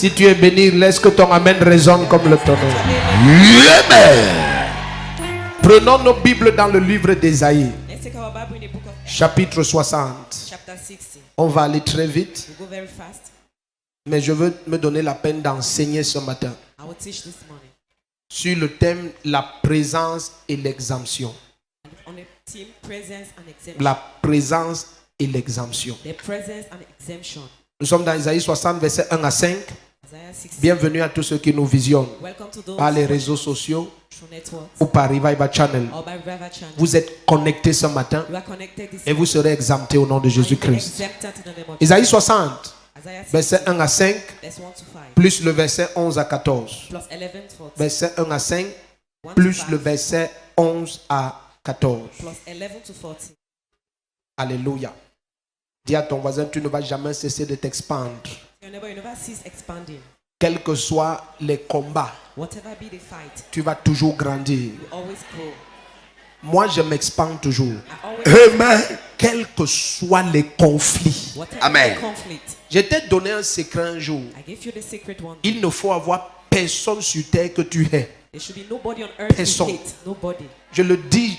Si tu es béni, laisse que ton amen résonne comme le tonnerre. Amen. Prenons nos Bibles dans le livre d'Ésaïe, Let's take our Bible in the book of chapitre 60. chapter 60. On va aller très vite, We'll go very fast. mais je veux me donner la peine d'enseigner ce matin I will teach this morning sur le thème la présence et l'exemption. on the theme presence and exemption. La présence et l'exemption. The presence and exemption. Nous sommes dans Ésaïe 60, versets 1 à 5. Isaiah 60. Bienvenue à tous ceux qui nous visionnent Welcome to those par les watching réseaux sociaux through networks ou par Revival Channel. or by Revival Channel. Vous êtes connectés ce matin You are connected this et vous serez exemptés au nom de morning. You will be Jésus-Christ. exempted in the name of Ésaïe 60, Isaiah 60, versets 1 à 5, verse 1 to 5, plus le verset 11 à 14. plus 11 to 14, Verset 1 à 5, 1 to plus 5, le verset 11 à 14. plus 11 to 14. Alléluia. Dis à ton voisin, tu ne vas jamais cesser de t'expandre. Your neighbor, you never cease expanding. Quels que soient les combats, Whatever be the fight, tu vas toujours grandir. you always grow. Moi, je m'expande toujours. I always, Amen. Quels que soient les conflits. whatever Amen. the conflict, Je t'ai donné un secret un jour. I give you the secret one. Il ne faut avoir personne sur terre que tu haies. There should be nobody on earth Personne. you hate. Nobody. Je le dis,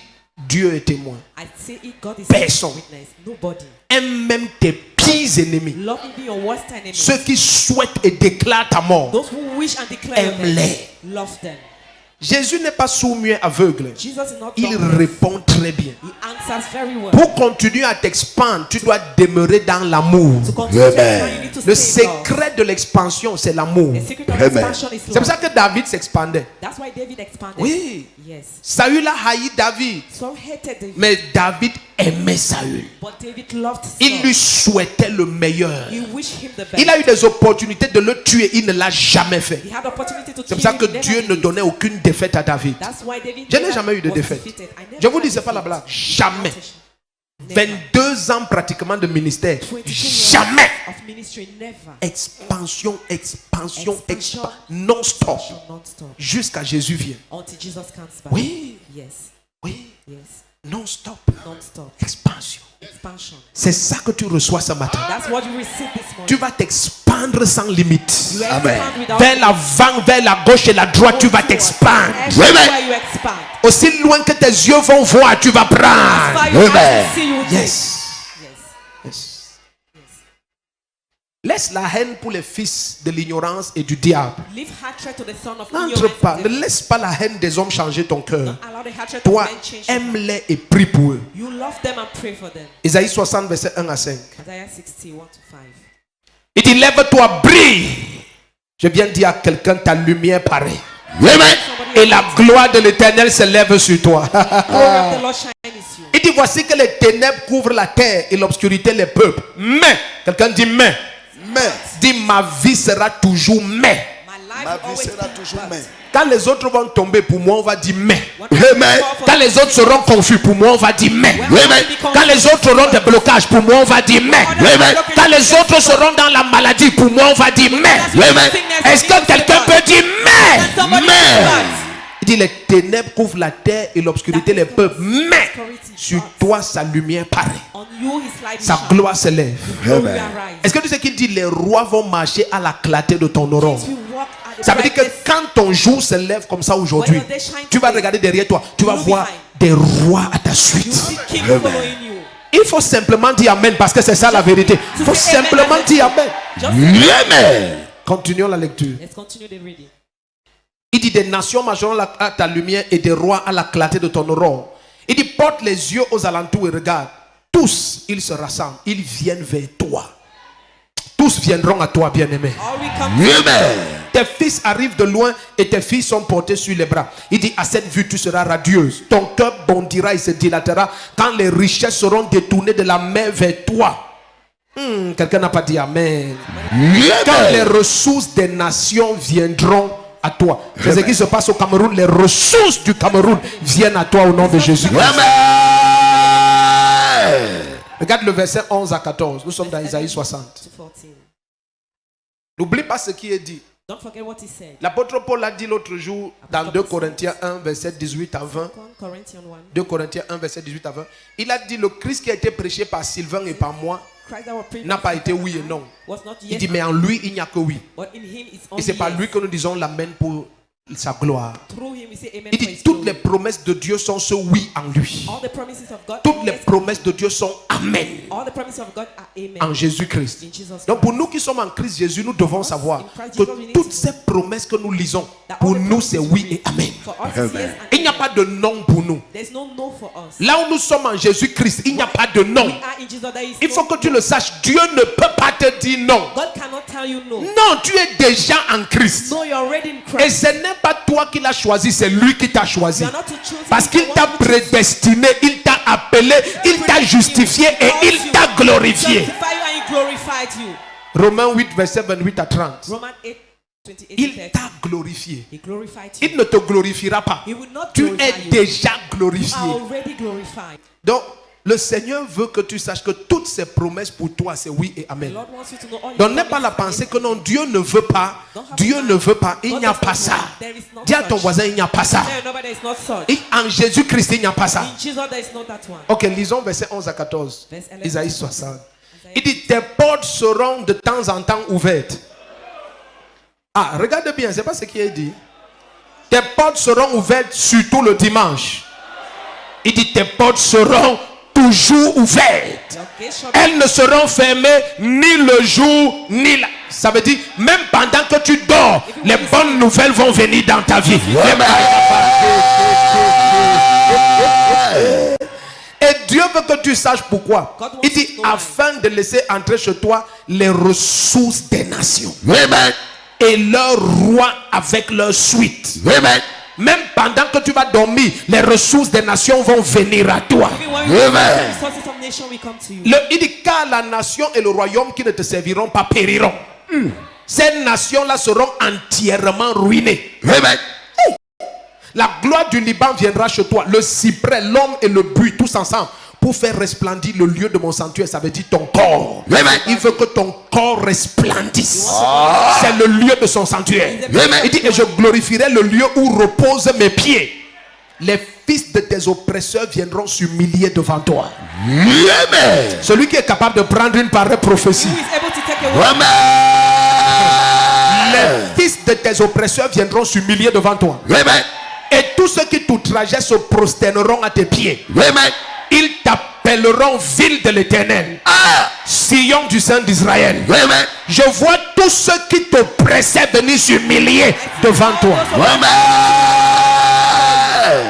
Dieu est témoin. I say it, God is Personne. witness. Nobody. Aime même tes pires ennemis. Love even your worst enemy. Ceux qui souhaitent et déclarent ta mort. Those who wish and declare your Aime-les. death, love them. Jésus n'est pas sourd-muet aveugle. Jesus is not Il dumb. répond très bien. He answers very well. Pour continuer à t'expandre, tu dois demeurer dans l'amour. To continue to Amen. expand, you need to Le stay in love. secret de l'expansion, c'est l'amour. The secret of Amen. expansion is C'est pour ça love. que David s'expandait. That's why David expanded. Oui. Yes. Saül a haï David. Saul hated David, Mais David aimait Saül. but David loved Saul. Il lui souhaitait le meilleur. He wished him the best. Il a eu des opportunités de le tuer. Il ne l'a jamais fait. He had opportunity to C'est kill pour ça him. que He never Dieu did ne it. donnait aucune défaite à David. That's why David Je n'ai never jamais eu de was défaite. defeated. I never Je vous had dis, c'est pas la defeat. blague. Jamais. Never. 22 ans pratiquement de ministère. 22 Jamais. years of ministry, never. Expansion, expansion, Expansion. non-stop. Non-stop. Jusqu'à Jésus vienne. Until Jesus comes back. Oui, Yes. oui, Yes. non-stop. Non-stop. Expansion. Expansion. C'est ça que tu reçois ce matin. That's what you receive this morning. Tu vas t'expandre sans limite. You Amen. expand without Vers l'avant, vers la gauche et la droite, tu vas t'expandre. Everywhere you expand. Aussi loin que tes yeux vont voir, tu vas As far prendre. you Amen. can see, you take. Yes. Yes. Yes. Laisse la haine pour les fils de l'ignorance et du diable. Leave hatred to the son of N'entre ignorance pas, and ne devil. laisse pas la haine des hommes changer ton cœur. Allow the hatred Toi, of men change your heart. aime-les et prie pour eux. You love them and pray for them. Isaïe 60, verset 1 à 5. Isaiah 60, 1 to 5. Il dit, lève-toi, brille. Je viens de dire à quelqu'un, ta lumière paraît. Amen. Et la gloire de l'Éternel se lève sur toi. Glory of the Lord shines you. Il dit, voici que les ténèbres couvrent la terre et l'obscurité les peuples. Mais, quelqu'un dit mais. Mais Dit, ma vie sera toujours mais. My life ma will vie always sera be toujours but. mais. Quand les autres vont tomber, pour moi, on va dire mais. When others Amen. fall for Quand les autres seront confus, pour moi, on va dire mais. when Amen. others become Quand les autres auront des blocages, pour moi, on va dire mais. Amen. Quand les autres seront dans la maladie, pour moi, on va dire mais. Amen. Est-ce que quelqu'un peut dire mais? Somebody Mais. but. Il dit, les ténèbres couvrent la terre et l'obscurité les peuples. Mais sur toi, sa lumière paraît. On you his light Sa will shine. gloire s'élève. Glory Amen. arise. Est-ce que tu sais qu'il dit, les rois vont marcher à la clarté de ton aurore? We walk at the Ça veut dire que brightness. quand ton jour se lève comme ça aujourd'hui, When your day shines tu vas today, regarder derrière toi, tu vas look voir behind. des rois à ta You suite. see king Amen. following you. Il faut simplement dire Amen parce que c'est ça la vérité. Il faut say amen simplement and dire Amen. Just Amen. Continuons la lecture. let's continue the reading. Il dit, des nations marcheront à ta lumière et des rois à la clarté de ton aurore. Il dit, porte les yeux aux alentours et regarde. Tous, ils se rassemblent. Ils viennent vers toi. Tous viendront à toi, bien-aimé. All we come to Amen. Tes fils arrivent de loin et tes filles sont portées sur les bras. Il dit, à cette vue, tu seras radieuse. Ton cœur bondira et se dilatera quand les richesses seront détournées de la main vers toi. Quelqu'un n'a pas dit Amen. Quand les Amen. ressources des nations viendront à toi. C'est ce qui se passe au Cameroun. Les ressources du Cameroun viennent à toi au nom de Jésus. Amen. Regarde le verset 11 à 14. Nous sommes dans Isaïe 60. to 14. N'oublie pas ce qui est dit. Don't forget what he said. L'apôtre Paul l'a dit l'autre jour dans 2 Corinthiens 1, verset 18 à 20. 1 Corinthians 1. 2 Corinthiens 1, verset 18 à 20. Il a dit, le Christ qui a été prêché par Sylvain et par moi Christ that was preached n'a pas été oui et non. was not Il yes, dit, mais en lui, il n'y a que oui. but in him it's Et only c'est par yes. lui que nous disons l'amen pour sa gloire. Through him we say amen Il for dit, his toutes les glory. promesses de Dieu sont ce oui en lui. All the promises of God, Toutes are les yes. promesses de Dieu sont amen All the promises of God are amen. en Jésus-Christ. In Jesus Donc pour Christ. nous qui sommes en Christ Jésus, nous devons savoir in Christ que Jesus, we need toutes to ces promesses que nous lisons, That all pour the nous promises c'est we oui read, et amen. For us it's yes and Il n'y a amen. pas de non pour nous. There's no no for us. Là où nous sommes en Jésus-Christ, il n'y a pas de non. We are in Jesus. There is Il faut no que tu le saches, Dieu ne peut pas te dire non. God cannot tell you no. Non, tu es déjà en Christ. No, you're already in Et Christ. ce n'est pas toi qui l'as choisi, c'est lui qui t'a choisi. You are not to choose him, Parce it's qu'il the t'a one who chooses you. prédestiné, il t'a appelé, il t'a justifié et il t'a glorifié. Justify you and he glorified you. Romains 8, verset 28 à 30. Romans 8, 28 to Il 30. t'a glorifié. He glorified you. Il ne te glorifiera pas. He will not Tu glorify es you. déjà You glorifié. are already glorified. Donc, le Seigneur veut que tu saches que toutes ses promesses pour toi, c'est oui et The amen. Lord wants you to know all his Donc, n'aie pas la promises pensée are que yes non, and Dieu ne veut pas. Dieu ne veut pas. Il n'y a pas ça. Dis à ton voisin, il n'y a pas ça. amen. No, but there is not such. Et en Jésus-Christ, il n'y a pas ça. In Jesus there is not that one. Ok, lisons verset 11 à 14. Verse 11. Isaïe 60. Il dit, tes portes seront de temps en temps ouvertes. Ah, regarde bien, c'est pas ce qu'il est dit. Tes portes seront ouvertes surtout le dimanche. Il dit, tes portes seront toujours ouvertes. Your gates shall be Elles ne seront fermées ni le jour ni la... Ça veut dire, même pendant que tu dors, les bonnes nouvelles vont venir dans ta vie. Et Dieu veut que tu saches pourquoi. Il dit, afin de laisser entrer chez toi les ressources des nations. Amen. Et leurs rois avec leur suite. Amen. Même pendant que tu vas dormir, les ressources des nations vont venir à toi. Everyone who Amen. the resources of nation will come to you. Il dit, car la nation et le royaume qui ne te serviront pas périront. Ces nations-là seront entièrement ruinées. Amen. La gloire du Liban viendra chez toi. Le cyprès, l'homme et le buis, tous ensemble, pour faire resplendir le lieu de mon sanctuaire. Ça veut dire ton corps. Amen. Il veut que ton corps resplendisse. C'est le lieu de son sanctuaire. Amen. Il dit, et je glorifierai le lieu où reposent mes pieds. Les fils de tes oppresseurs viendront s'humilier devant toi. Amen. Celui qui est capable de prendre une pareille prophétie. Who is able to take a word? Amen. Les fils de tes oppresseurs viendront s'humilier devant toi. Amen. Et tous ceux qui t'outrageaient se prosterneront à tes pieds. Amen. Ils t'appelleront ville de l'Éternel, Ah. Sion du Saint d'Israël. Amen. Je vois tous ceux qui t'oppressaient venir s'humilier devant toi. Amen.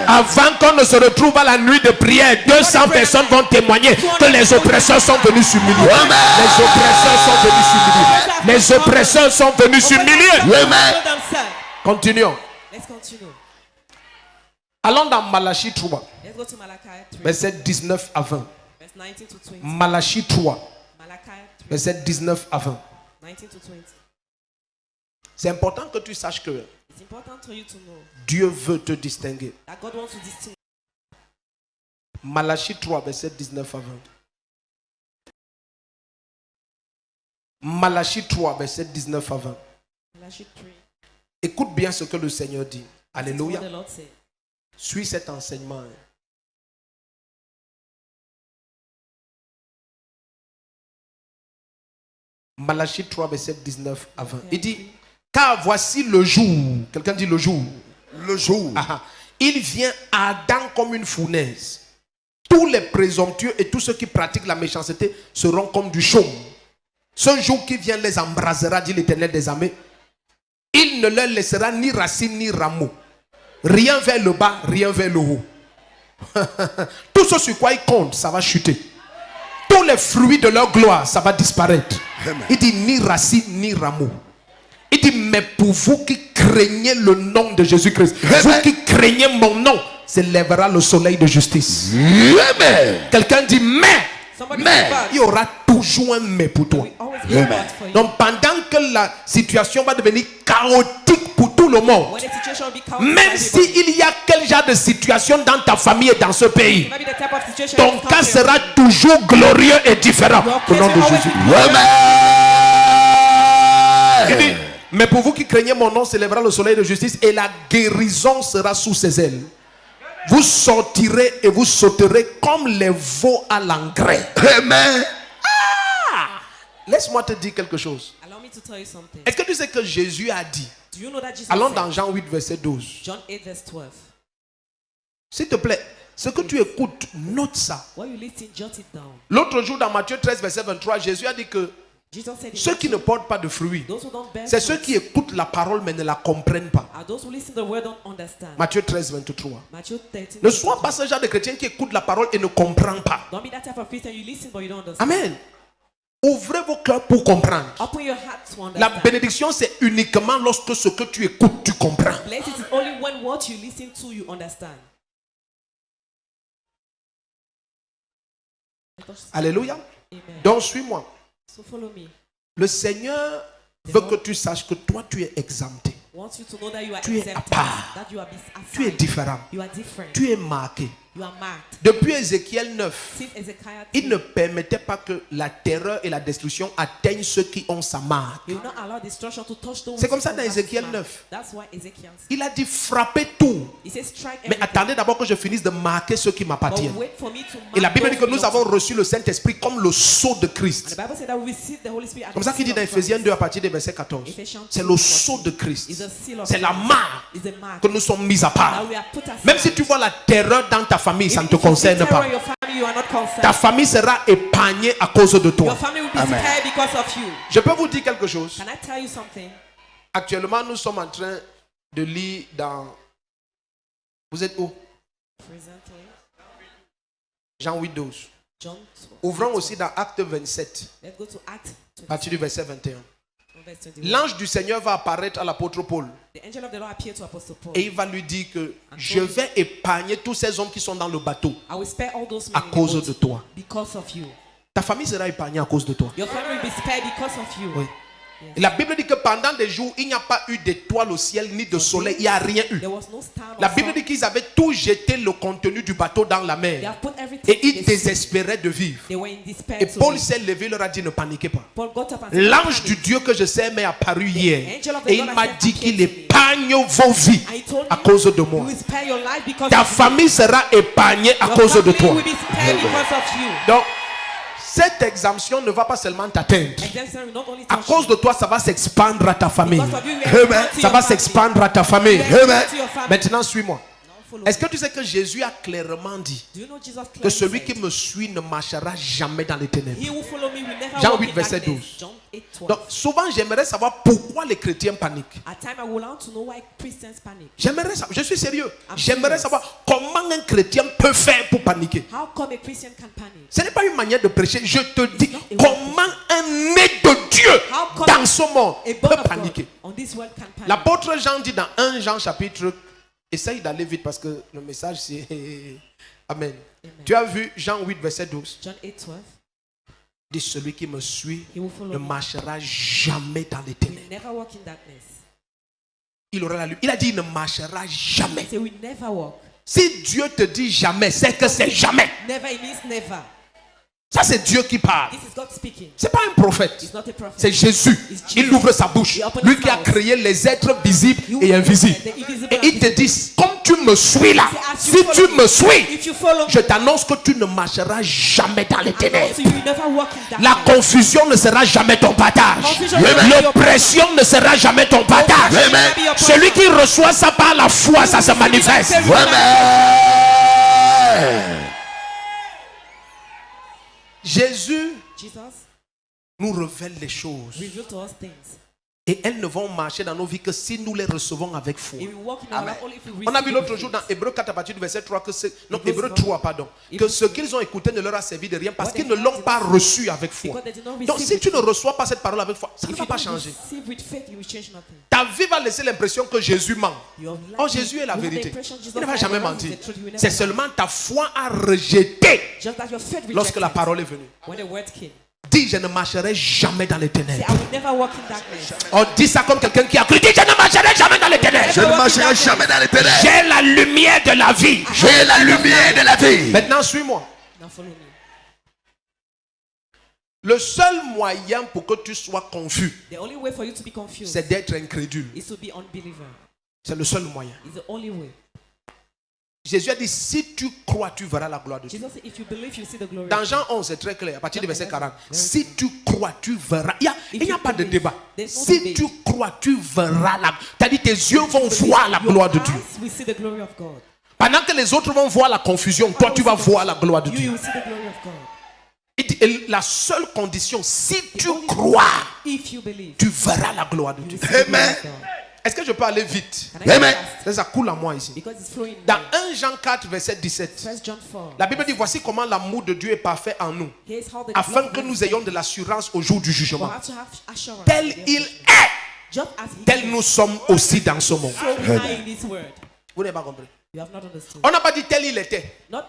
Avant qu'on ne se retrouve à la nuit de prière, 200 personnes vont témoigner que les oppresseurs sont venus s'humilier. Amen. Les oppresseurs sont venus s'humilier. Les oppresseurs sont venus s'humilier. Amen. Continuons. Let's continue. Allons dans Malachie 3, Let's go to Malachi 3, verset 19 à 20. verse 19 to 20. Malachie 3, Malachi 3, verset 19 à 20. 19 to 20. C'est important que tu saches que It's important for you to know Dieu veut te distinguer. that God wants to distinguish. Malachie 3, verset 19 à 20. Malachie 3, verset 19 à 20. Malachi 3. Écoute bien ce que le Seigneur dit. Alléluia. What the Lord said. Suis cet enseignement. Malachie 3, verset 19 à 20. Il dit, car voici le jour. Quelqu'un dit le jour. Le jour. Ah, ah. Il vient ardent comme une fournaise. Tous les présomptueux et tous ceux qui pratiquent la méchanceté seront comme du chaume. Ce jour qui vient les embrasera, dit l'Éternel des armées. Il ne leur laissera ni racine ni rameau. Rien vers le bas, rien vers le haut. Tout ce sur quoi ils comptent, ça va chuter. Tous les fruits de leur gloire, ça va disparaître. Il dit ni racine ni rameau. Il dit, mais pour vous qui craignez le nom de Jésus-Christ, vous qui craignez mon nom, s'élèvera le soleil de justice. Amen. Quelqu'un dit, mais Somebody Mais say but. il y aura toujours un mais pour toi. We always get but for you. Donc pendant que la situation va devenir chaotique pour tout le monde, When the situation will be chaotic, même s'il y a quel genre de situation dans ta famille et dans ce pays, maybe the type of situation ton is cas coming. sera toujours glorieux et différent. Au nom de Jésus. Il dit, mais pour vous qui craignez mon nom, s'élèvera le soleil de justice et la guérison sera sous ses ailes. Vous sortirez et vous sauterez comme les veaux à l'engrais. Amen. Laisse-moi te dire quelque chose. Allow me to tell you something. Est-ce que tu sais que Jésus a dit? Do you know that Jesus Allons said, dans Jean 8, verset 12. John 8 verse 12. S'il te plaît, ce que tu écoutes, note ça. What you listen, jot it down. L'autre jour, dans Matthieu 13, verset 23, Jésus a dit que Jesus said, in ceux qui ne Matthew, portent pas de fruits, those who don't bear c'est ceux fruit qui écoutent la parole mais ne la comprennent pas. are those who listen to the word don't understand. Matthieu 13, 23. Matthew 13. Ne sois pas ce genre de chrétien qui écoute la parole et ne comprend pas. Don't be that type of Christian. You listen but you don't understand. Amen. Ouvrez vos cœurs pour comprendre. Open your heart to La understand. bénédiction, c'est uniquement lorsque ce que tu écoutes, tu comprends. Blessed is only when what you listen to you understand. Alléluia. Amen. Donc, suis-moi. So follow me. Le Seigneur veut que tu saches que toi, tu es exempté. Wants you to know that you are Tu es à exempted, part. that you are Tu es assigned. différent. You are different. Tu es marqué. You are marked. Depuis Ézéchiel 9, Since Ezekiel il ne permettait pas que la terreur et la destruction atteignent ceux qui ont sa marque. he will not allow destruction to touch those C'est comme ça who dans have Ézéchiel his mark. 9. That's why Ezekiel said, Il a dit frappez tout. he says strike Mais everything. attendez d'abord que je finisse de marquer ceux qui But m'appartiennent. wait for me to mark Et la Bible dit que those who nous avons belong to reçu le Saint-Esprit comme le sceau de me. And Christ. the Bible said that we receive the Holy Spirit at Comme the ça qu'il dit seal dans of Ephésiens Christ. 2 à partir du verset 14. Ephesians C'est 2, le 14. sceau de It's Christ. a seal of C'est la Christ. marque It's a mark que nous sommes mis à that part. we are put aside. Même si tu vois la terreur dans ta famille, ça ne te If you see concerne terror pas. in your family, you are not concerned. Ta famille sera épargnée à cause de Your toi. family will be Amen. spared because of you. Je peux vous dire quelque chose. Can I tell you something? Actuellement, nous sommes en train de lire dans... Vous êtes où? Presently, Jean 8, 12. John 12. Ouvrons aussi dans Acte 27, Let's go to Acts à partir du verset 21. verse 21. L'ange du Seigneur va apparaître à l'apôtre Paul The angel of the Lord appeared to Apostle Paul. et il va lui dire que je vais épargner tous ces hommes qui sont dans le bateau I will spare all those à men in the cause boat de toi. because of you. Ta famille sera épargnée à cause de toi. Your family will be spared because of you. Oui. Et la Bible dit que pendant des jours, il n'y a pas eu d'étoile au ciel ni de soleil. Il n'y a rien eu. There was no star La or Bible sun. dit qu'ils avaient tout jeté le contenu du bateau dans la They mer. have put everything Et in ils the sea. désespéraient de vivre. They were in despair. Et to Paul live. s'est levé, il leur a dit ne paniquez pas. Paul got up and said, L'ange du "Panic." Dieu que je sais m'est apparu hier. angel of the Et Lord il m'a has dit appeared qu'il to me. épargne vos vies And he told à me, cause de you moi. will spare your life because Ta of you. famille sera épargnée à Your cause de family toi. will be spared because of you. Donc, cette exemption ne va pas seulement t'atteindre. Exemption will not only À touch cause you. de toi, ça va s'expandre à ta famille. Because of you, we are Amen. to Ça your va family. s'expandre à ta famille. We are Amen. to your family. Maintenant, suis-moi. Now follow Est-ce me. que tu sais que Jésus a clairement dit Do you know Jesus que clearly celui said, qui me suit ne marchera jamais dans les ténèbres? He who follow me will never Jean walk 8, in verset darkness. 12. John 8, 12. Donc, souvent, j'aimerais savoir pourquoi les chrétiens paniquent. At time I will want to know why Christians panic. J'aimerais savoir, je suis sérieux. I'm J'aimerais serious. savoir comment un chrétien peut faire pour paniquer. How come a Christian can panic? Ce n'est pas une manière de prêcher. Je te dis not a comment un né de Dieu How come dans ce monde A born peut of God paniquer. on this world can panic. L'apôtre Jean dit dans 1 Jean chapitre, essaye d'aller vite parce que le message c'est Amen. Tu as vu Jean 8 verset 12. John 8, 12. Dit celui qui me suit He will follow ne me. marchera jamais dans les He ténèbres. will never walk in darkness. Il aura la lumière. Il a dit il ne marchera jamais. He said, we never walk. Si Dieu te dit jamais, c'est que c'est jamais. Never, it means never. Ça c'est Dieu qui parle. This is God speaking. C'est pas un prophète. He's not a prophet. C'est Jésus. Il ouvre sa bouche. Lui qui a créé les êtres visibles et invisibles. Et il te dit, comme tu me suis là, si tu me suis, If you follow je t'annonce que tu ne marcheras jamais dans les me, ténèbres. so you will never walk in La darkness. confusion ne sera jamais ton partage. Confusion will not be your L'oppression ne sera jamais ton partage. Oppression will not be your Celui qui reçoit ça par la foi, ça se manifeste. Amen. Jésus Jesus nous révèle les choses. revealed to us things. Et elles ne vont marcher dans nos vies que si nous les recevons avec foi. He will walk in our life only if we On a receive vu it l'autre with jour faith. dans Hébreu 4 à partir du verset 3 que c'est, non, Hébreux Hébreu 3 pardon, que Hébreux ce qu'ils ont écouté ne leur a servi de rien parce What qu'ils they ne l'ont heard pas did not- reçu avec foi. Because they did not Donc receive si with tu ne faith. reçois pas cette parole avec foi, ça ne If va you pas don't changer. receive with faith, you will change nothing. Ta vie va laisser l'impression que Jésus ment. Your life- Oh, Jésus est la you have the vérité. impression Jesus Il ne va lied, jamais but mentir. he's the truth, he will never C'est lie. seulement ta foi a rejeté Just that your faith lorsque la rejected parole est venue. when the word came. Dis, je ne marcherai jamais dans les Say, ténèbres. I will never walk in darkness. On dit ça comme quelqu'un qui a cru. Dis, je ne marcherai jamais dans les ténèbres. Je ne marcherai jamais dans les ténèbres. J'ai la lumière de la vie. J'ai la lumière de la vie. Maintenant, suis-moi. Now follow me. Le seul moyen pour que tu sois confus, The only way for you to be confused c'est d'être incrédule. is to be unbeliever. C'est le seul moyen. It's the only way. Jésus a dit, si tu crois, tu verras la gloire de Dieu. Jesus said, if you believe, you see the glory. Dans Jean 11, c'est très clair, à partir du verset 40. Si tu crois, tu verras. Il n'y a pas de débat. Si tu crois, tu verras la. C'est-à-dire, tes yeux vont voir la gloire de Dieu. We see the glory of God. Pendant que les autres vont voir la confusion, toi, tu vas voir la gloire de You Dieu. will see the glory of God. Il dit, et la seule condition, si tu crois, If you believe, tu verras la gloire de you Dieu. will see the glory Amen. of God. Est-ce que je peux aller vite? Can I go Amen. fast? Ça coule à moi ici. Because it's flowing Dans now. 1 Jean 4, verset 17, 1 John 4. la Bible dit, voici comment l'amour de Dieu est parfait en nous, Here's how the afin love que of nous God ayons de l'assurance au jour du for jugement. us to have assurance. Tel il est, Just as he tel is, nous sommes aussi dans ce monde. so we are in this word. Vous n'avez pas compris? You have not understood. On n'a pas dit tel il était. Not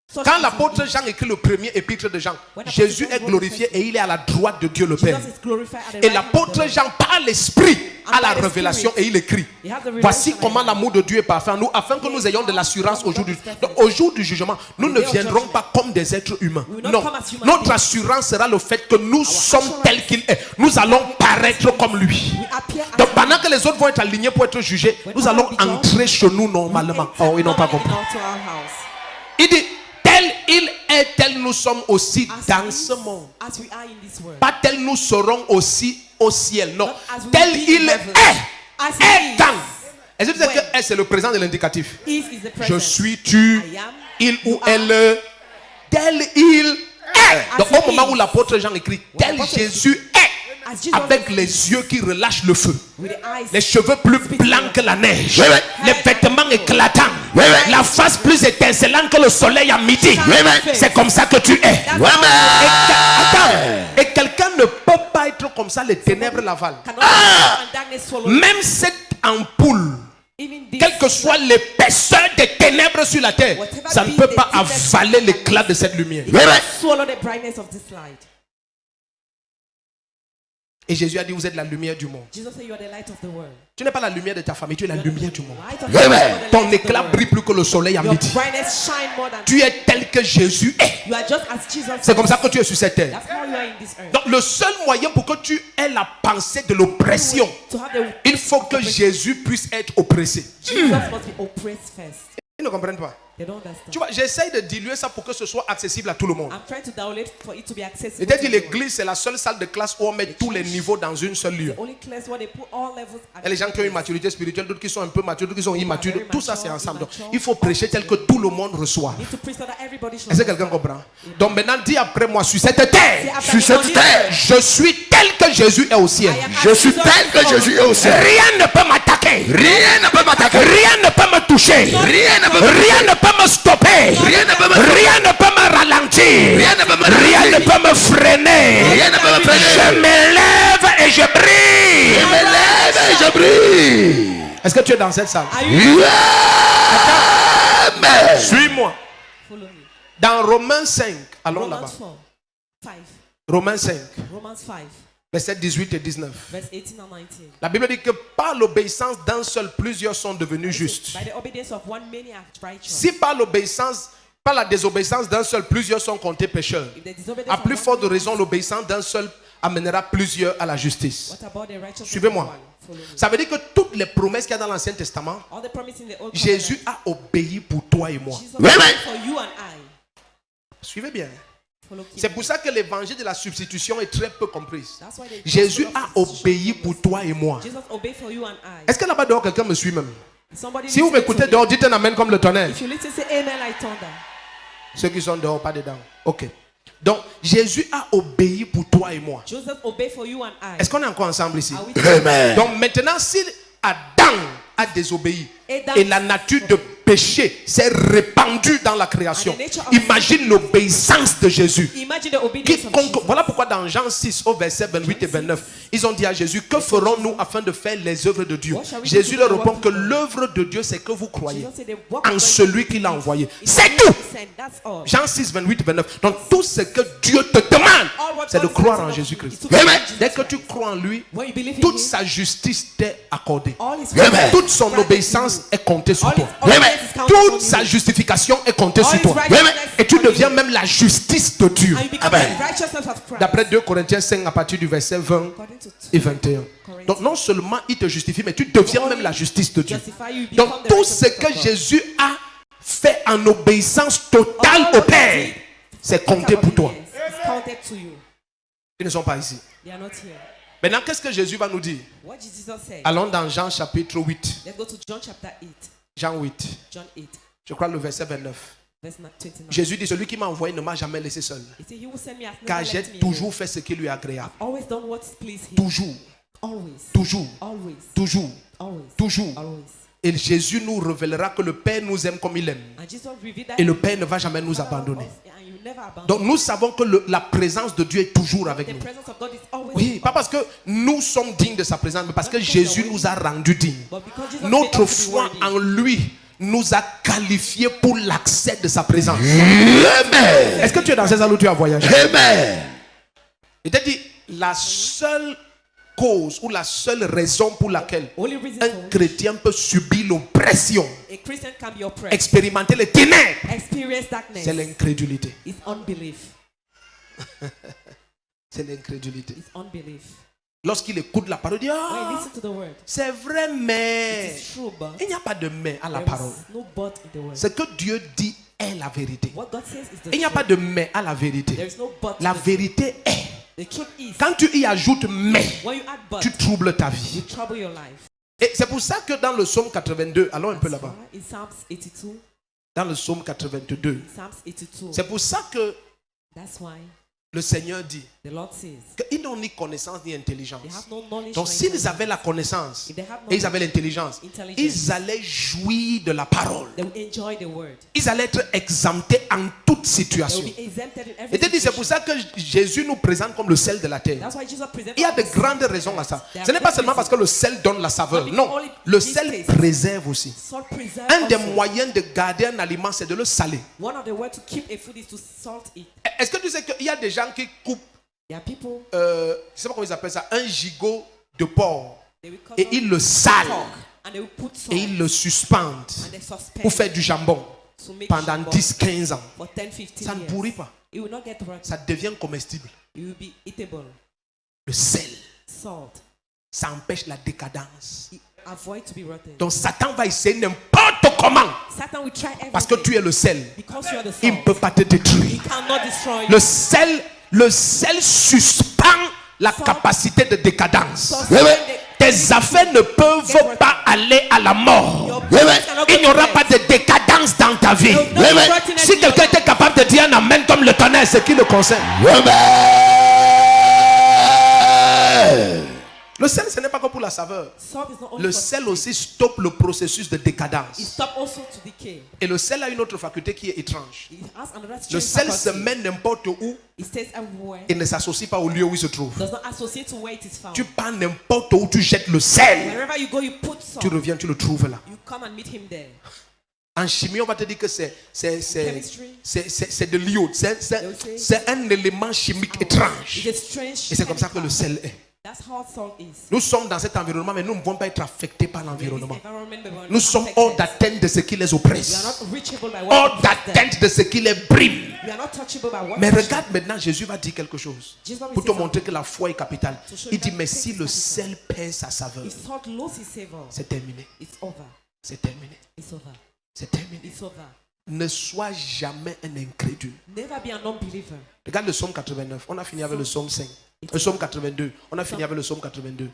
such Quand as l'apôtre he is. Jean écrit le premier épître de Jean, Jésus est glorifié et il est à la droite de Dieu le Père. Jesus is glorified at the Et right hand of l'apôtre the Lord. Jean, par l'esprit, a la révélation et il écrit. He has the revelation Voici comment and l'amour de Dieu est parfait en nous, afin que nous ayons de l'assurance au jour du jugement. Donc, au jour du jugement, nous ne viendrons pas comme des êtres humains. Non, notre assurance sera le fait que nous sommes tels qu'il est. Nous allons paraître comme lui. we appear as Donc pendant que les autres vont être alignés pour être jugés, nous allons entrer chez nous normalement. Oh, ils n'ont pas compris. to our house. Il dit, tel il est, tel nous sommes aussi As dans we- ce monde. As we are in this world. Pas tel nous serons aussi au ciel. Non. Not as we Tel be in il heaven. est. As he Étant. is. Est-ce que vous savez When. que est, c'est le présent de l'indicatif? Is the present. Je suis, tu, I am. il ou You elle. are. Tel il est. Donc As au he moment is. où l'apôtre Jean écrit, tel l'apôtre Jésus est. As Jesus Avec is. les yeux qui relâchent le feu. With the eyes. Les cheveux plus blancs que la neige. Oui, oui. Les vêtements éclatants. Oui, oui. La face plus étincelante que le soleil à midi. Oui, oui. C'est comme ça que tu es. That's Ouais, how mais- Attends. Et quelqu'un ne peut pas être comme ça, les ténèbres l'avalent. cannot and darkness swallow. Même cette ampoule, Even this, quelle que soit l'épaisseur des ténèbres sur la terre, ça ne peut pas avaler l'éclat de cette lumière. Oui, oui. swallow the brightness of this light. Et Jésus a dit, vous êtes la lumière du monde. Jesus said, you are the light of the world. Tu n'es pas la lumière de ta famille, tu es la lumière du monde. Light of Oui, the world, mais- you are the Ton light of the éclat world. brille plus que le soleil à Your midi. brightness shine more than. Tu es tel que Jésus est. You are just as Jesus. C'est comme ça que tu es sur cette terre. That's how you are in this earth. Donc le seul moyen pour que tu aies la pensée de l'oppression, To have the il faut que Jésus puisse être oppressé. Jesus must be oppressed first. Ils ne comprennent pas. They don't understand. Tu vois, j'essaye de diluer ça pour que ce soit accessible à tout le monde. I'm trying to download for it to be accessible. C'est-à-dire to everyone. l'église, c'est la seule salle de classe où on met tous les niveaux dans une seule lieu. The only class where they put all levels. Et les gens qui ont une maturité spirituelle, d'autres qui sont un peu matures, d'autres qui sont immatures, tout ça c'est ensemble. Donc, il faut prêcher tel que tout le monde reçoit. Need to preach so that everybody should. Est-ce que quelqu'un comprend? Donc maintenant, dis après moi, sur cette terre, Sur cette terre, je suis tel que Jésus est au ciel. je suis tel que Jésus est au ciel. Rien ne peut m'attaquer. Rien ne peut m'attaquer. Rien ne peut me toucher. Rien ne peut me Rien ne peut me stopper. Rien ne peut me Rien ne peut me ralentir. Rien ne peut me Rien ne ralentir. peut me freiner. Rien ne peut me freiner. Je m'élève et je brille. Je me lève et je brille. Est-ce que tu es dans cette salle? Are you Amen. Suis-moi. follow me? Dans Romains 5, allons là-bas. Romans 4, 5. Romains 5, Romans 5, versets 18 et 19. verse 18 and 19. La Bible dit que par l'obéissance d'un seul, plusieurs sont devenus justes. By the obedience of one, many are righteous. Si par l'obéissance, par la désobéissance d'un seul, plusieurs sont comptés pécheurs, If the disobedience à of plus one, forte raison, l'obéissance d'un seul amènera plusieurs à la justice. what about the righteousness Suivez-moi. of one? Follow me. Ça veut dire que toutes les promesses qu'il y a dans l'Ancien Testament, All the promises in the Old Jésus Covenant, a obéi pour toi et moi. Jesus Oui, did oui. for you and I. Suivez bien. Follow C'est him. pour ça que l'évangile de la substitution est très peu comprise. That's why the Jésus gospel a of substitution obéi pour toi et moi. Jesus obeyed for you and I. Est-ce que là-bas dehors, quelqu'un me suit même? Somebody Si vous listen m'écoutez to me. dehors, dites un amen comme le tonnerre. If you listen, say amen like thunder. Ceux qui sont dehors, pas dedans. Ok. Donc, Jésus a obéi pour toi et moi. Joseph obeyed for you and I. Est-ce qu'on est encore ensemble ici? Are we together? Amen. Donc maintenant, si Adam a désobéi Adam- et la nature de péché s'est répandue dans la création, And the nature of- imagine l'obéissance de Jésus. Imagine the obedience of Quiconque, Jesus. voilà pourquoi dans Jean 6 au verset 28 et 29, ils ont dit à Jésus, que ferons-nous afin de faire les œuvres de Dieu? What shall we do Jésus to leur do the répond work que of God? l'œuvre de Dieu c'est que vous croyez Jesus said, "The work en of God celui is qui l'a envoyé. It's C'est the tout. one he sent, that's all. Jean 6, 28 et 29. Donc tout ce que Dieu te demande, All what c'est de God croire is en asking of Jésus-Christ. you is to Amen. believe in Jesus Dès que tu Christ. crois en lui, When you believe in toute him, sa justice t'est accordée. all his Amen. righteousness Toute son is granted obéissance to you. est comptée sur All toi. his obedience is counted Toute on sa you. justification est comptée All sur his toi. righteousness Et tu on you. deviens même la justice de Dieu. And you become Amen. the righteousness of Christ. D'après 2 Corinthiens 5 à partir du verset 20 According to et 21. Donc non seulement il te justifie, mais tu deviens même la justice de Dieu. justify you, you Donc become the tout ce righteousness que of God. Jésus a fait en obéissance totale au Père, c'est compté pour toi. It's counted to you. Ils ne sont pas ici. They are not here. Maintenant, qu'est-ce que Jésus va nous dire? What did Jesus say? Allons dans Jean chapitre 8. Let's go to John chapter 8. Jean 8. John 8, Je crois le verset 29. verse 29. Jésus dit, celui qui m'a envoyé ne m'a jamais laissé seul. He said, he who sent me has Car never j'ai left me toujours fait ce qui lui est agréable. alone. Always done what pleased him. Toujours, Always. toujours, Always. toujours, Always. toujours. Always. Et Jésus nous révélera que le Père nous aime comme il aime. And Jesus revealed that Et le Père ne va jamais nous Father loves abandonner. us, and you never abandon. Donc nous savons que la présence de Dieu est toujours avec The nous. presence of God is always Oui, with pas us. parce que nous sommes dignes de sa présence, mais parce que Jésus nous a rendus dignes. But because Jesus made Notre us to be foi worthy, en lui nous a qualifiés pour l'accès de sa présence. Amen. Est-ce que tu es dans ces salles où tu as voyagé? Amen. Il t'a dit, la seule cause ou la seule raison pour laquelle only reason un for which chrétien peut subir l'oppression, a Christian can be oppressed, expérimenter les ténèbres, experience darkness, c'est l'incrédulité. is unbelief. C'est l'incrédulité. It's unbelief. Lorsqu'il écoute la parole, il dit, When ah, you listen to the word, c'est vrai, mais it's true, but il n'y a pas de mais à la there parole. is no but in the word. Ce que Dieu dit est la vérité. What God says is the Il n'y a truth. pas de mais à la vérité. There is no but. La to the truth. vérité est. The truth is, Quand tu y ajoutes mais, when you add but, tu troubles ta you vie. trouble your life. Et c'est pour ça que dans le psalme 82, allons un peu That's là-bas. why in Psalms 82, Dans le psalme 82, Psalms 82, c'est pour ça que that's why le Seigneur dit the Lord says qu'ils n'ont ni connaissance ni intelligence. they have no knowledge. Donc nor s'ils intelligence. avaient la connaissance If they have et ils avaient knowledge, l'intelligence, intelligence, ils allaient jouir de la parole. they will enjoy the word. Ils allaient être exemptés en toute They situation. will be exempted in every Et c'est pour situation. ça que Jésus nous présente comme le sel de la terre. That's why Jesus presented Il y a de us grandes raisons à ça. There Ce are n'est pas good seulement parce que le sel donne la saveur. Non, le sel préserve aussi. Salt preserve Un des also. moyens de garder un aliment, c'est de le saler. One of the ways to keep a food is to salt it. Est-ce que tu sais qu'il y a des gens qui coupent, There are people, je ne sais pas comment ils appellent ça, un gigot de porc they will cut et off ils le salent pork and they will put salt et ils le suspendent and they suspend pour faire du jambon to make pendant jambon 10-15 ans. for 10-15 Ça ne years. pourrit pas. It will not get rotten. Ça devient comestible. It will be eatable. Le sel, Salt. ça empêche la décadence. It avoid to be rotten. Donc Satan va essayer n'importe comment Satan will try everything. parce que tu es le sel. because you are the Il ne salt. peut pas te He détruire. cannot destroy Le sel suspend la capacité de décadence. you. Tes affaires ne peuvent pas aller à la mort. Your business cannot go Il n'y aura to pas death. de décadence dans ta vie. There will not be rottenness Si in your quelqu'un life. était capable de dire un amen comme le tonnerre, c'est qui le concerne. Amen. Le sel, ce n'est pas que pour la saveur. Salt is not only Le for sel taste. aussi stoppe le processus de It décadence. stop also to decay. Et le sel a une autre faculté qui est étrange. It has another Le strange sel se faculty. met n'importe où It stays everywhere. et ne s'associe pas au lieu où il se trouve. Does not associate to where it is found. Tu pars n'importe où, tu jettes le sel. Wherever you go, you put salt. Tu reviens, tu le trouves là. You come and meet him there. En chimie, on va te dire que c'est Chemistry. de l'iode. C'est un élément chimique étrange. It's a strange Et c'est comme ça que le chemical. sel est. That's how salt is. Nous sommes dans cet environnement, mais nous ne pouvons pas être affectés par This l'environnement. environment, but we're Nous not sommes affected. hors d'atteinte de ce qui les We are oppresse. not reachable by what Hors oppresses them. d'atteinte de ce qui les brime. We are not touchable by what Mais touches regarde maintenant, Jésus va dire quelque chose. Jesus will Pour te say montrer que la foi est capitale. To show Il dit, that mais faith si is le capital. sel perd sa saveur, If salt loses its savor, c'est terminé. it's over. C'est terminé. It's over. C'est terminé. It's over. Ne sois jamais un incrédule. Never be a non-believer. Regarde le psaume 89. On a fini avec le psaume 5. Le psaume 82. On a fini avec le psaume 82.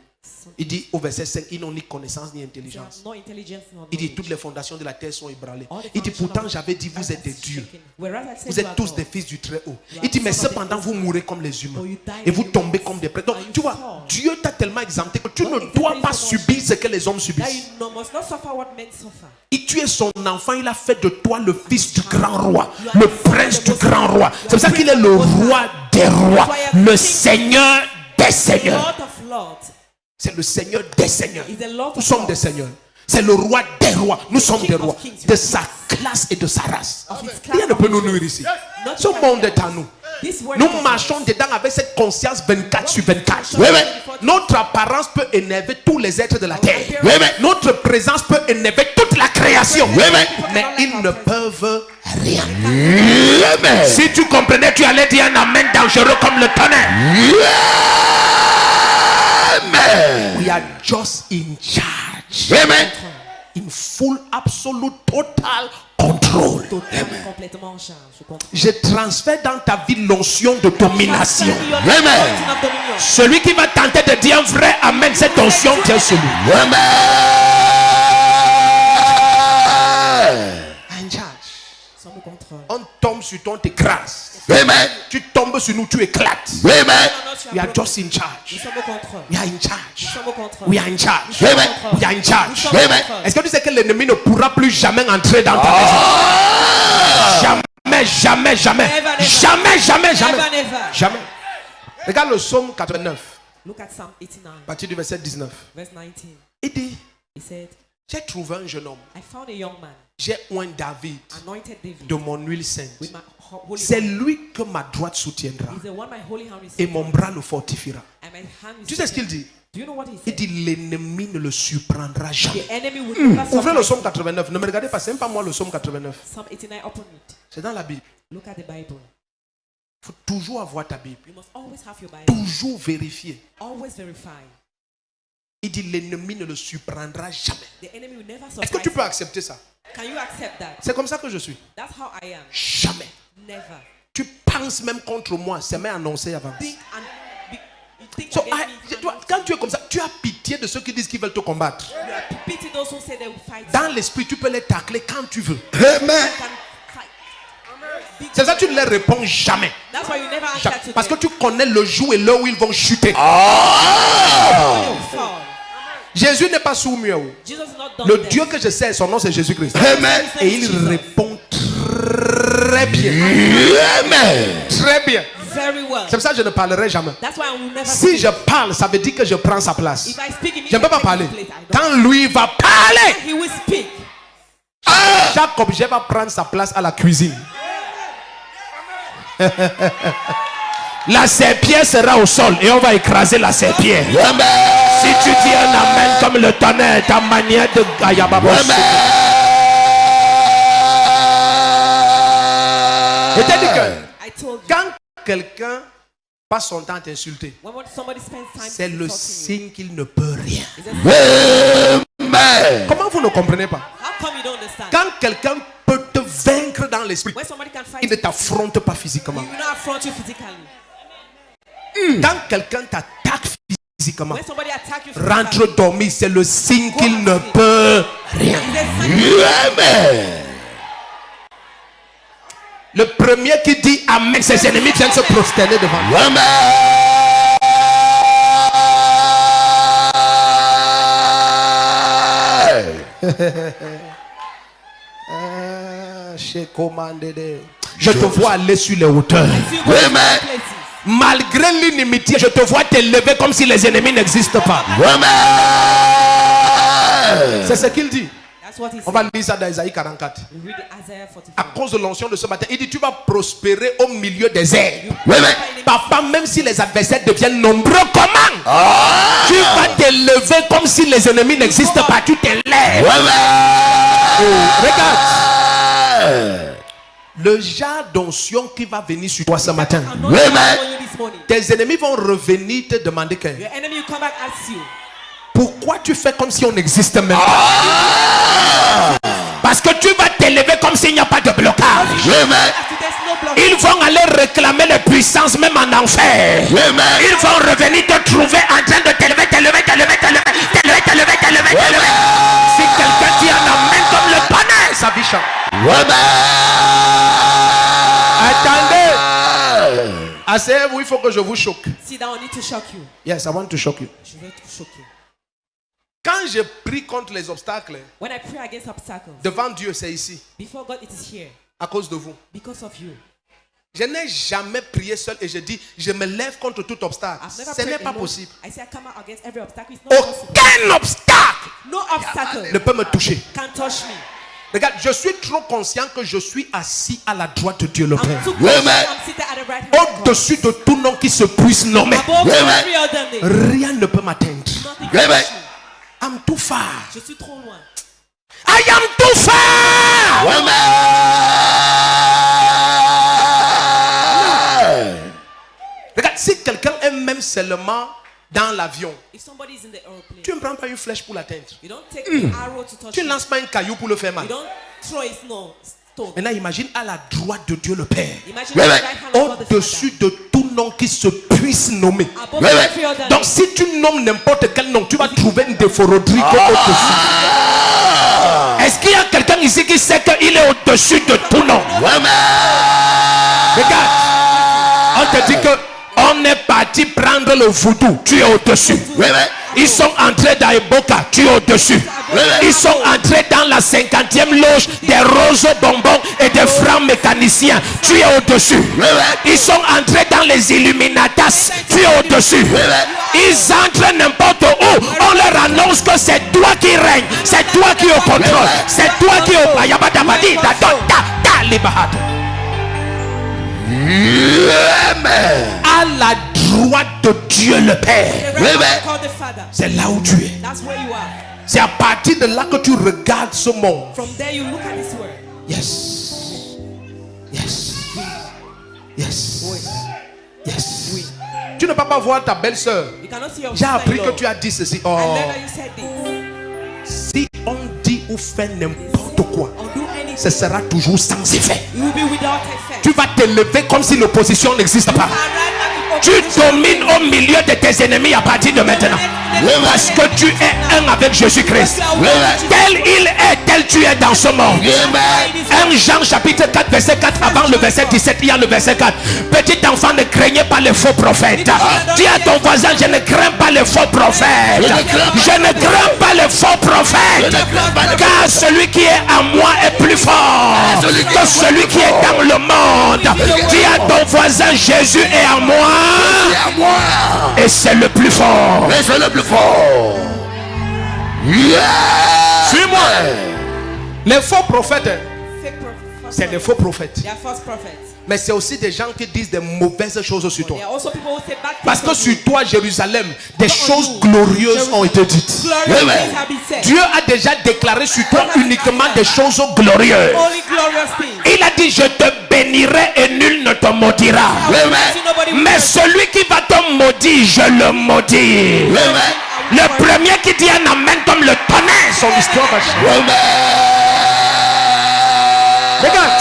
Il dit au verset 5, ils n'ont ni connaissance ni They have intelligence. no intelligence, no Il dit, knowledge. toutes les fondations de la terre sont ébranlées. All the Il dit, foundations pourtant of j'avais dit, the vous earth êtes des is dieux. shaken. Whereas I said Vous you êtes are tous God. des fils du Très-Haut. You Il are dit, mais sons of the cependant, Most vous High. mourrez comme les humains. But you die Et vous like tombez humans. comme des prêtres. And Donc, you tu vois, fall. Dieu t'a tellement exempté que tu God ne exempted dois you pas so much. subir ce que les hommes That subissent. you must not suffer what men suffer. Et tu es son enfant, il a fait de toi le fils du grand roi, le prince du grand roi. C'est pour ça qu'il est le roi des rois, le Seigneur des seigneurs. Lord of lords. C'est le Seigneur des seigneurs. Is the Lord Nous of sommes lords. des seigneurs. C'est le roi des rois. Nous sommes King des of rois. kings. De sa classe et de sa race. Of his Rien ne class, peut of nous his nuire race. ici. Not Ce just monde like est à nous. This world Nous is marchons dedans avec cette conscience 24 sur 24. Oui, oui. Notre apparence peut énerver tous les êtres de la terre. Oui, oui. Notre présence peut énerver toute la création. Oui, oui. Mais ils ne peuvent rien. Amen. Si tu comprenais, tu allais dire un amen dangereux comme le tonnerre. Amen. We are just in charge. Amen. In full, absolute, total control. control. Totalement, complètement en charge. Je comprends. Je transfère dans ta vie l'onction de domination. Amen. Celui qui va tenter de dire un vrai amen, cette onction tient sur lui. Amen. En charge. Sans me contrôle. On tombe sur toi, on t'écrase. Amen. Tu tombes sur nous, tu éclates. Amen. We are just in Nous charge. sommes au contrôle. We are in Nous charge. sommes au contrôle. We are in charge. Amen. We are in charge. Amen. Est-ce que tu sais que l'ennemi ne pourra plus jamais entrer dans ta maison? Jamais, jamais, jamais. Never, never. Jamais, jamais, jamais. Never, never. Jamais. Regarde le psaume 89, Look at Psalm 89, à partir du verset 19. verse 19. Il dit, He said, j'ai trouvé un jeune homme. I found a young man, J'ai oint David anointed David, de mon huile sainte. with my holy C'est hand. lui que ma droite soutiendra He's the one my holy hand et received, mon bras le fortifiera. and my hand Tu sais ce qu'il received. dit? Do you know what he Il said? dit, l'ennemi ne le surprendra jamais. The enemy will never Ouvrez le surprise psaume you. 89. Ne me regardez pas, c'est même pas moi le psaume 89. Psalm 89, open it. C'est dans la Bible. Look at the Bible. Il faut toujours avoir ta Bible. You must always have your Bible. Toujours vérifier. Always verify. Il dit, l'ennemi ne le surprendra jamais. The enemy will never Est-ce que surprise tu peux you. accepter ça? Can you accept that? C'est comme ça que je suis. That's how I am. Jamais. Never. Tu penses même contre moi, c'est même annoncé avant. Think and you think So, against me. quand tu es comme ça, tu as pitié de ceux qui disent qu'ils veulent te combattre. You are pity those who say they will fight. Dans l'esprit, tu peux les tacler quand tu veux. Amen. You can fight. C'est ça, tu ne les réponds jamais. That's why you never answer to Parce que them. tu connais le jour et l'heure où ils vont chuter. Ah. You fall. Jésus n'est pas sourd-muet. Jesus is not done Le there. Dieu que je sais, son nom c'est Jésus-Christ. Amen. Et il répond très bien. Amen. Très bien. Very well. C'est pour ça que je ne parlerai jamais. That's why I will never Si speak. je parle, ça veut dire que je prends sa place. If I speak, Je ne peux pas parler. Quand lui va When parler, he will speak. chaque objet va prendre sa place à la cuisine. La serpillère sera au sol et on va écraser la serpillère. Amen. Si tu dis un amen comme le tonnerre, ta manière de Ayababa. Je t'ai dit que I told you. quand quelqu'un passe son temps à t'insulter, When somebody spends time c'est le insulting you, signe qu'il ne peut rien. is a- Amen. Comment vous ne comprenez pas? How come you don't understand? Quand quelqu'un peut te vaincre dans l'esprit, When somebody can fight il ne t'affronte pas physiquement. you, will not affront you physically. Quand quelqu'un t'attaque physiquement, When somebody attack you physically, rentre dormir, c'est le signe qu'il ne peut rien. is a sign. Amen. Le premier qui dit Amen, ses ennemis viennent se prosterner devant lui. Amen. Je te vois aller sur les hauteurs. You go to Amen. places. Malgré l'inimitié, je te vois t'élever comme si les ennemis n'existent pas. Amen. C'est ce qu'il dit. That's what he On said. va lire ça dans Isaïe 44. We read Isaiah À 44. cause de l'onction de ce matin, il dit tu vas prospérer au milieu des airs. Amen. Papa, même si les adversaires deviennent nombreux, comment Ah. tu vas t'élever comme si les ennemis n'existent pas. Tu t'élèves. Amen. Regarde. Le genre d'onction qui va venir sur toi ce matin. I'm not Amen. on you this morning. Tes ennemis vont revenir te demander que Your enemy will come back and ask you. pourquoi tu fais comme si on n'existe même pas. Parce que tu vas t'élever comme s'il n'y a pas de blocage. Amen. After there's no block. Ils vont aller réclamer les puissances même en enfer. Amen. Ils vont revenir te trouver en train de t'élever. Si quelqu'un dit un amen comme le tonnerre, sa vie change. Amen. Attendez. Asseyez-vous, il faut que je vous choque. Sit down, I need to shock you. Yes, I want to shock you. Je vais te choquer. Quand je prie contre les obstacles, When I pray against obstacles, devant Dieu, c'est ici, before God, it is here. à cause de vous. Because of you. Je n'ai jamais prié seul et je dis, je me lève contre tout obstacle. I've never Ce n'est prayed pas alone. possible. I say I come out against every obstacle. It's not possible. Aucun obstacle No obstacle ne peut me toucher. can touch me. Regarde, je suis trop conscient que je suis assis à la droite de Dieu le I'm Père. too close. Amen. I'm seated at the right hand of God. Au-dessus de tout nom qui se puisse nommer. Above Amen. every other name. Rien ne peut m'atteindre. Nothing can Amen. touch me. I'm too far. Je suis trop loin. I am too far. Amen. Regarde, si quelqu'un est même seulement dans l'avion, If somebody is in the airplane, tu ne prends pas une flèche pour l'atteindre. you don't take the arrow to touch Tu ne it. lances pas un caillou pour le faire mal. You don't throw it no told. Maintenant, imagine à la droite de Dieu le Père, Imagine Ouais, the ouais. right hand of God the au-dessus de tout nom qui se puisse nommer. Father. Above Ouais, ouais. every other Donc, name. si tu nommes n'importe quel nom, tu vas trouver une déforoderie au-dessus. Est-ce qu'il y a quelqu'un ici qui sait qu'il est au-dessus de tout nom? Regarde, on te dit que on est parti prendre le voodoo, tu es au-dessus. Ils sont entrés dans Eboka, tu es au-dessus. Ils sont entrés dans la 50e loge des roses bonbons et des francs mécaniciens, tu es au-dessus. Ils sont entrés dans les Illuminatas, tu es au-dessus. Ils entrent n'importe où, on leur annonce que c'est toi qui règne, c'est toi qui es au contrôle, c'est toi qui es au à la droite de Dieu le Père. The right hand called the Father. C'est là où tu es. That's where you are. C'est à partir de là que tu regardes ce monde. From there you look at His word. Yes. Yes. Yes. Yes. Oui. Tu ne peux pas voir ta belle-sœur. You cannot see your J'ai appris sister-in-law. que tu as dit ceci. I Oh, learned that you said this. si on dit ou fait n'importe quoi, Or do anything. ce sera toujours sans effet. You will be without effect. Tu vas t'élever comme si l'opposition n'existe pas. Tu domines au milieu de tes ennemis à partir de maintenant. Parce que tu es un avec Jésus-Christ. Tel il est, tel tu es dans ce monde. 1 Jean chapitre 4 verset 4, avant le verset 17, il y a le verset 4. Petit enfant, ne craignez pas les faux prophètes. Dis à ton voisin, je ne crains pas les faux prophètes. Je ne crains pas les faux prophètes. Car celui qui est à moi est plus fort que celui qui est dans le monde. Dis à ton voisin, Jésus est à moi. Et c'est le plus fort. Suis-moi. Les faux prophètes, Fake prophets. c'est des faux prophètes. They are false prophets. Mais c'est aussi des gens qui disent des mauvaises choses sur toi. There are also people who say bad things. Parce que of you. sur toi, Jérusalem, des choses glorieuses ont été dites. Glorious things have been said. Dieu a déjà déclaré sur toi uniquement des choses glorieuses. Only glorious things. Il a dit, je te bénirai et nul ne te maudira. Mais celui qui va te maudire, je le maudis. Le premier qui dit un amen comme le tonnerre, son histoire va changer. Regarde.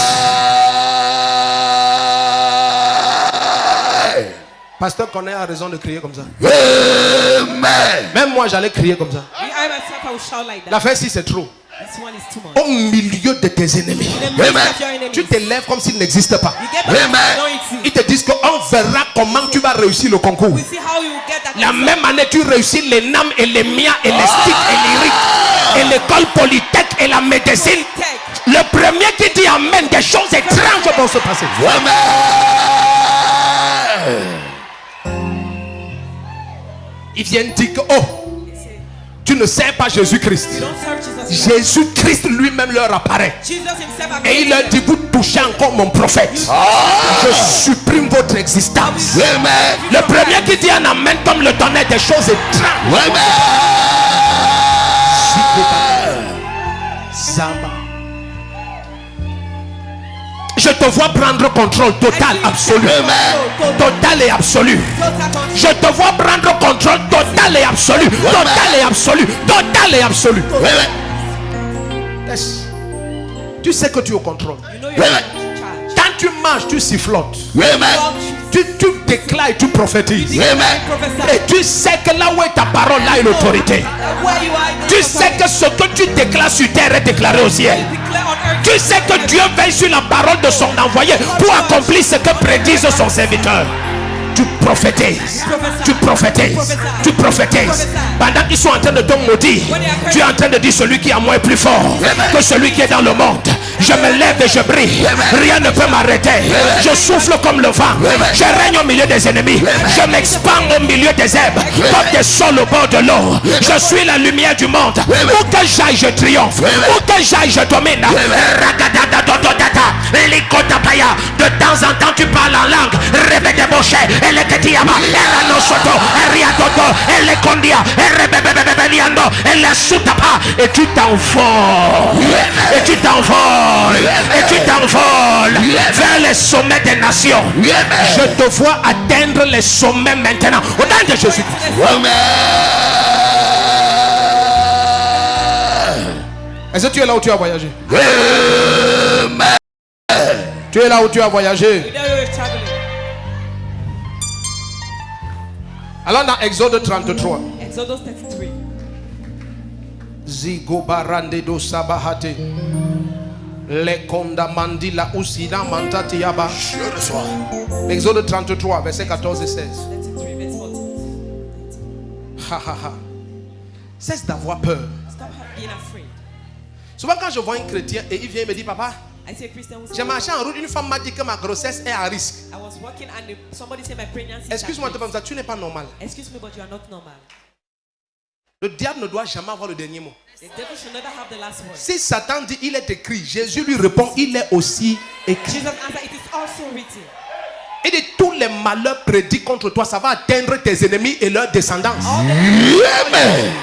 Pasteur Corneille a raison de crier comme ça. Même moi, j'allais crier comme ça. I myself, I will shout like that. L'affaire ici, c'est trop. This one is too much. Au milieu de tes ennemis, In the midst of your enemies, tu t'élèves comme s'il n'existe pas. you get back anointing. Ils te disent qu'on verra comment tu vas réussir le concours. We see how you will get that. La même année, tu réussis les NAM et les MIA et les STIC et l'IRIC et l'école Polytech et la médecine. Le premier qui dit amen, des choses étranges vont se passer. Ils viennent dire que, oh, tu ne sais pas Jésus-Christ. You don't serve Jesus Christ. Jésus-Christ lui-même leur apparaît. Jesus himself Et il leur dit, vous touchez encore mon prophète. Je supprime votre existence. Le premier qui dit un amen comme le tonnerre, des choses étranges. Zama. Je te vois prendre contrôle total, absolu. Total et absolu. Je te vois prendre contrôle total et absolu. Total et absolu. Total et absolu. Yes. Tu sais que tu es au contrôle. You know you're in charge. Quand tu marches, tu sifflotes. Tu déclares et tu prophétises. Et tu sais que là où est ta parole, là est l'autorité. Where you are, Tu sais que ce que tu déclares sur terre est déclaré au ciel. declare on earth. Tu sais que Dieu veille sur la parole de son envoyé pour accomplir ce que prédise son serviteur. Tu prophétises, tu prophétises, tu prophétises. Pendant qu'ils sont en train de te maudire, tu es en train de dire celui qui est à moi est plus fort que celui qui est dans le monde. Je me lève et je brille. Rien ne peut m'arrêter. Je souffle comme le vent. Je règne au milieu des ennemis. Je m'expande au milieu des herbes comme des sols au bord de l'eau. Je suis la lumière du monde. Où que j'aille, je triomphe. Où que j'aille, je domine. De temps en temps, tu parles en langue. Répétez boucher. Elle est Tiama. Elle a soto. Elle riatoto. Elle est condia. Elle rebebebebeliando. Elle est soutapa. Et tu t'envoles. Et tu t'envoles. Et tu t'envoles vers les sommets des nations. Je te vois atteindre les sommets maintenant. Au nom de Jésus. Est-ce que tu es là où tu as voyagé? Tu es là où tu as voyagé. You know you're traveling. Alors dans Exode 33. Exodus 33. Zigo barande do sabahate. Le konda mandila usina mantati yaba. Je reçois. Exode 33, verset 14 et 16. 33 verse 14. Ha ha ha. Cesse d'avoir peur. Stop being afraid. Souvent quand je vois un chrétien et il vient me dire, papa, I see a Christian who's j'ai marché en route, une femme m'a dit que ma grossesse est à risque. I was walking and somebody said my pregnancy is Excuse-moi at de risk. penser, tu n'es pas normal. Excuse me, but you are not normal. Le diable ne doit jamais avoir le dernier mot. The devil should never have the last word. Si Satan dit il est écrit, Jésus lui répond, il est aussi écrit. Jesus answered, it is also written. Et de tous les malheurs prédits contre toi, ça va atteindre tes ennemis et leurs descendance. Amen.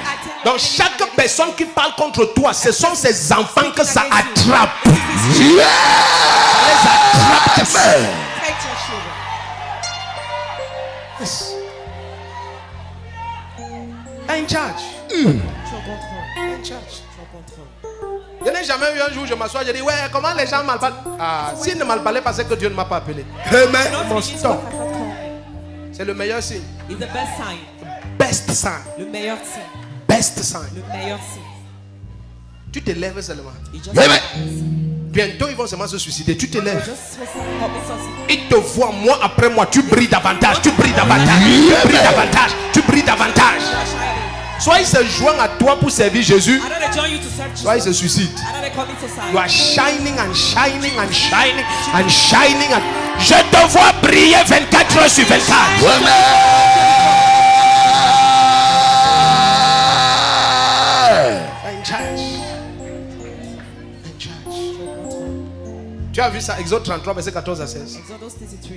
Donc chaque personne qui parle contre toi, ce sont ces enfants que ça attrape. Yeah. Ça les attrape. Amen. Take your children. Yes. In charge. Tu es au contrôle. In charge. Tu es au contrôle. Je n'ai jamais eu un jour, je m'assois, je dis, ouais, comment les gens mal parlent. Ah, s'ils ne mal parlaient pas, c'est que Dieu ne m'a pas appelé. Amen. Not Mon begins stop. what has not come. C'est le meilleur signe. It's the best sign. Best sign. Le meilleur signe. Best sign. Le meilleur signe. Tu te lèves seulement. It just Amen. Bientôt, ils vont seulement se suicider. Tu te lèves. just commit suicide. Ils te voient mois après mois. Tu brilles davantage. Tu brilles davantage. Tu brilles davantage. Tu brilles davantage. You are shining. Soit ils se joignent à toi pour servir Jésus, I don't join you to serve soit ils se Jesus. suicident. I don't commit suicide. You are shining and shining and shining and shining. And... Je te vois briller 24 heures sur 24. Amen. In charge. In charge. Tu as vu ça, Exode 33, verset 14 à 16. Exodus 33.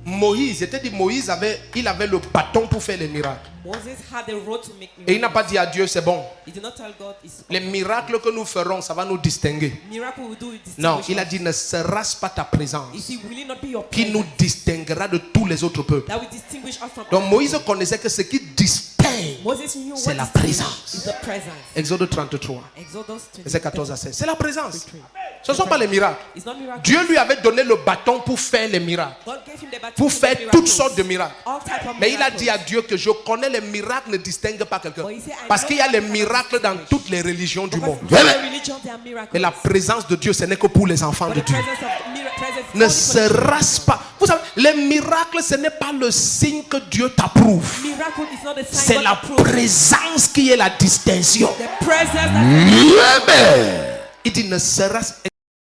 Moïse, c'était dit, Moïse avait le bâton pour faire les miracles. Moses had the road to make Et il n'a miracles. pas dit à Dieu, c'est bon. He did not tell God it's Les miracles que nous ferons, ça va nous distinguer. miracle will do it. Non, il a dit, ne sera-ce pas ta présence You see, will it not be your qui nous presence distinguera de tous les autres peuples. that will distinguish us from Donc other Moïse people? connaissait que ce qui distingue, Moses knew c'est what la distinguishes présence. is the presence. Exode 33, Exodus verset 20. 14 à 16. C'est la présence. 33. Ce ne sont pas les miracles. It's not miracle. Dieu lui avait donné le bâton pour faire les miracles, God gave him the baton pour to faire make toutes miracles. sortes de miracles. All type of Mais il a miracles. dit à Dieu que je connais les miracles ne distinguent pas quelqu'un. But he said, I Parce know qu'il y a les that miracles dans toutes les religions du monde. Because in every religion there are miracles. Et la présence de Dieu, ce n'est que pour les enfants But de the Dieu. presence of presence Ne only for the sera-ce pas. Vous savez, les miracles, ce n'est pas le signe que Dieu t'approuve. miracle is not a sign C'est God la approves. présence qui est la distinction. The presence that Amen. Il dit, ne sera-ce.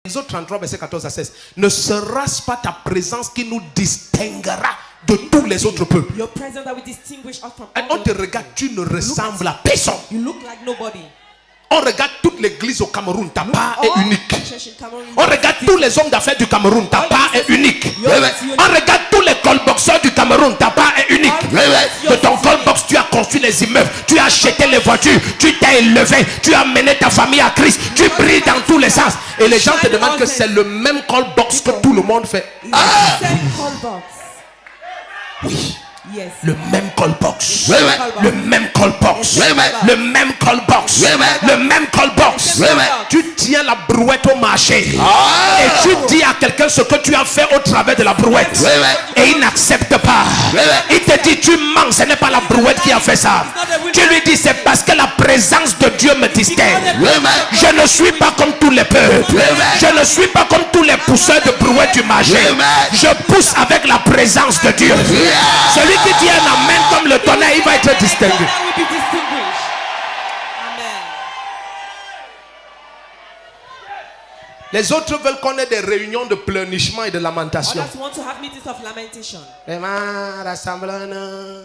Exode 33, verset 14 à 16. Ne sera-ce pas ta présence qui nous distinguera de tous les autres peuples? your presence that will distinguish us from Et all on te the regarde, tu ne ressembles à personne. You look like nobody. On regarde toute l'église au Cameroun, ta part All est unique. church in Cameroon, On regarde tous les hommes d'affaires du Cameroun, ta part est unique. Yours is On regarde tous les callboxers du Cameroun, ta part est unique. Amen. De ton callbox, tu as construit les immeubles, tu as acheté les voitures, tu t'es élevé, tu as mené ta famille à Christ, tu brilles dans tous les sens. Et les gens te demandent que c'est le même callbox que tout le monde fait. Ah! Same call box. Oui, Yes. le même callbox. Oui, oui. Le même callbox. Oui, oui. Le même callbox. Oui, oui. Le même callbox. Oui, oui. Tu tiens la brouette au marché. Ah. Et tu dis à quelqu'un ce que tu as fait au travers de la brouette. Oui, oui. Et il n'accepte pas. Oui, oui. Il te dit tu mens, ce n'est pas la brouette qui a fait ça. Tu lui dis c'est parce que la présence de Dieu me distingue. Oui, oui. Je ne suis pas comme tous les peuples. Oui, oui. Je ne suis pas comme tous les pousseurs de brouette du marché. Oui, oui. Je pousse avec la présence de Dieu. Celui qui dit un amen comme le tonnerre, il va être distingué. That will be distinguished. Amen. Les autres veulent qu'on ait des réunions de pleurnichement et de lamentation. Others want to have meetings of lamentation. Vraiment, rassemblement.